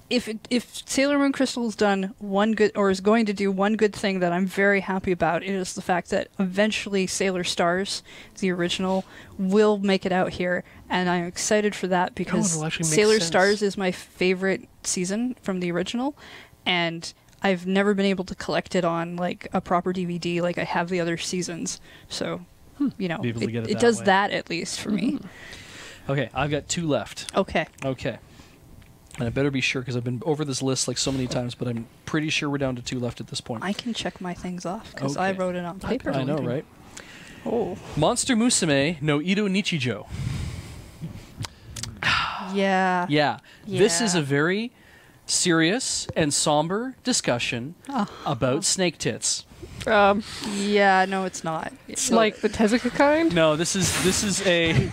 if Sailor Moon Crystal's done one good, or is going to do one good thing that I'm very happy about, it is the fact that eventually Sailor Stars, the original, will make it out here, and I'm excited for that because it'll actually make Sailor sense. Stars is my favorite season from the original, and I've never been able to collect it on like a proper DVD like I have the other seasons. So, you know, Be able to get it it that does way. that at least for me. Okay, I've got 2 left. Okay. Okay. And I better be sure because I've been over this list like so many times, but I'm pretty sure we're down to 2 left at this point. I can check my things off because I Okay. wrote it on paper. I know, right? Oh. Monster Musume no Ido Nichijo. Yeah. Yeah. This is Yeah. a very serious and somber discussion about snake tits. Yeah, no, it's not. It's like the Tezuka kind. No, this is a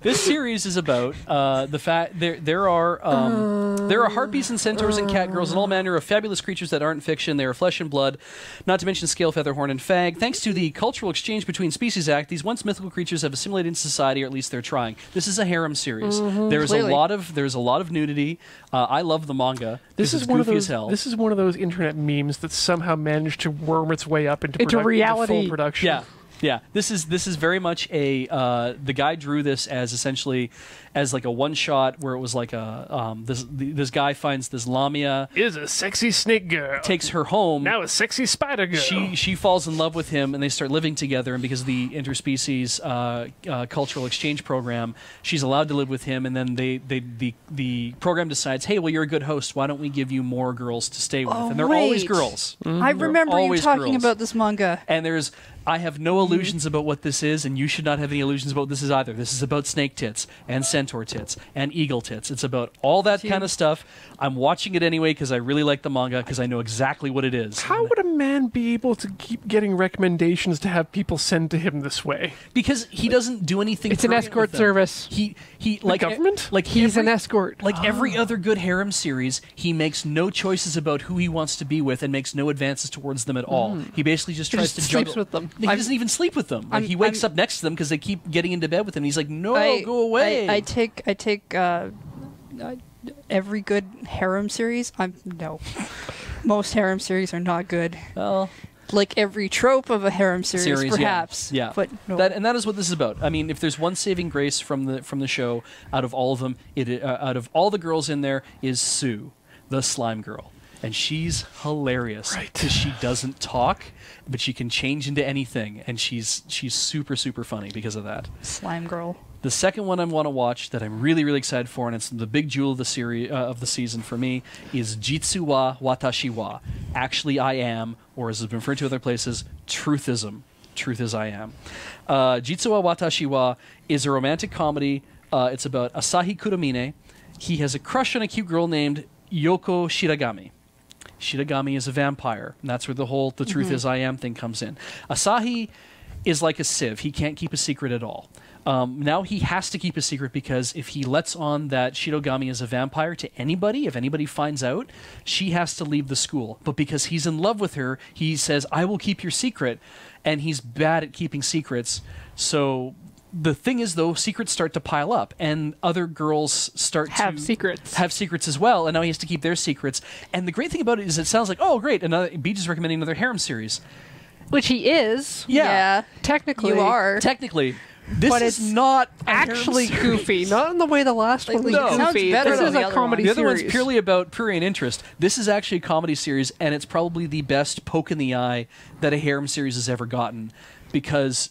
this series is about the fact there are harpies and centaurs and catgirls and all manner of fabulous creatures that aren't fiction. They are flesh and blood, not to mention scale, feather, horn, and fag. Thanks to the Cultural Exchange Between Species Act, these once mythical creatures have assimilated into society, or at least they're trying. This is a harem series. There's Clearly. a lot of nudity. I love the manga. This is it's one of goofy those. as hell. This is one of those internet memes that somehow managed to worm its way up into reality. full production. Yeah, yeah. This is very much a the guy drew this as essentially as like a one shot where it was like a this guy finds this lamia, Is a sexy snake girl. takes her home. Now a sexy spider girl. She falls in love with him and they start living together, and because of the interspecies cultural exchange program, she's allowed to live with him, and then the program decides, hey, well, you're a good host, why don't we give you more girls to stay with? Oh, and they're always wait. girls. I remember you always talking girls. about this manga. And I have no illusions about what this is, and you should not have any illusions about what this is either. This is about snake tits and centaur tits and eagle tits. It's about all that kind of stuff. I'm watching it anyway because I really like the manga because I know exactly what it is. How would a man be able to keep getting recommendations to have people send to him this way? Because he doesn't do anything. It's an brilliant escort with them. service. He like government? Like He's an escort. Like every other good harem series, he makes no choices about who he wants to be with and makes no advances towards them at all. He basically just He tries just to sleeps juggle. with them. He doesn't even sleep with them. Like, he wakes up next to them because they keep getting into bed with him. He's like, no, go away. I take every good harem series. No. Most harem series are not good. Well, Like every trope of a harem series, yeah. perhaps. Yeah. But no. That is what this is about. I mean, if there's one saving grace from the show, out of all of them, out of all the girls in there, is Sue, the slime girl. And she's hilarious because she doesn't talk, but she can change into anything, and she's super, super funny because of that. Slime girl. The second one I want to watch that I'm really, really excited for, and it's the big jewel of the series of the season for me, is Jitsu wa Watashi wa. Actually, I am, or as it's been referred to other places, Truthism. Truth is I am. Jitsu wa Watashi wa is a romantic comedy. It's about Asahi Kuromine. He has a crush on a cute girl named Yoko Shiragami. Shiragami is a vampire, and that's where the truth is I am thing comes in. Asahi is like a sieve. He can't keep a secret at all. Now he has to keep a secret because if he lets on that Shirogami is a vampire to anybody, if anybody finds out, she has to leave the school. But because he's in love with her, he says, I will keep your secret. And he's bad at keeping secrets. So the thing is, though, secrets start to pile up, and other girls start to Have secrets as well, and now he has to keep their secrets. And the great thing about it is it sounds like, oh, great, Beej is recommending another harem series. Which he is. Yeah. Technically. You are. Technically. This But is it's not a actually harem series. goofy. Not in the way the last one was no. It sounds goofy. better This than is the a other comedy The other series. one's purely about prurient interest. This is actually a comedy series, and it's probably the best poke in the eye that a harem series has ever gotten, because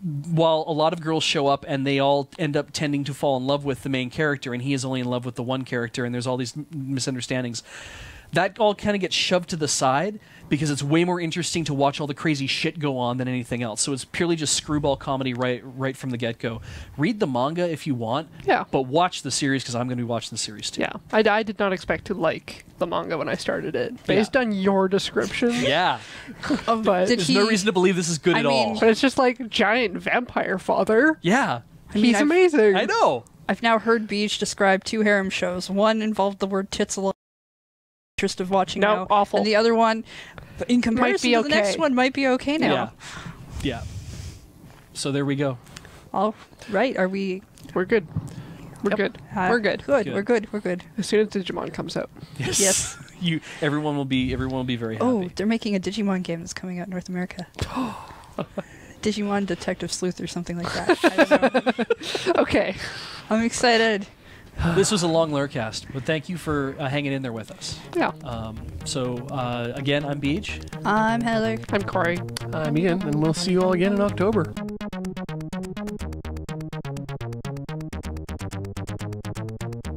while a lot of girls show up and they all end up tending to fall in love with the main character, and he is only in love with the one character, and there's all these misunderstandings, that all kind of gets shoved to the side because it's way more interesting to watch all the crazy shit go on than anything else. So it's purely just screwball comedy right from the get-go. Read the manga if you want, but watch the series because I'm going to be watching the series too. Yeah. I did not expect to like the manga when I started it, based on your description. Yeah. But, Did There's no reason to believe this is good at all. but it's just like giant vampire father. Yeah. He's amazing. I know. I've now heard Beej describe 2 harem shows. One involved the word tits a lot. Interest of watching now. Awful. And the other one, in comparison be to the next okay. one, might be okay now. Yeah. So there we go. All right. Are we? We're good. We're good. We're good. Good. We're good. We're good. As soon as Digimon comes out. Yes. Everyone will be very happy. Oh, they're making a Digimon game that's coming out in North America. Digimon Detective Sleuth or something like that. I don't know. Okay. I'm excited. This was a long LRRcast, but thank you for hanging in there with us. Yeah. Again, I'm Beej. I'm Heather. I'm Cori. I'm Ian, and we'll see you all again in October.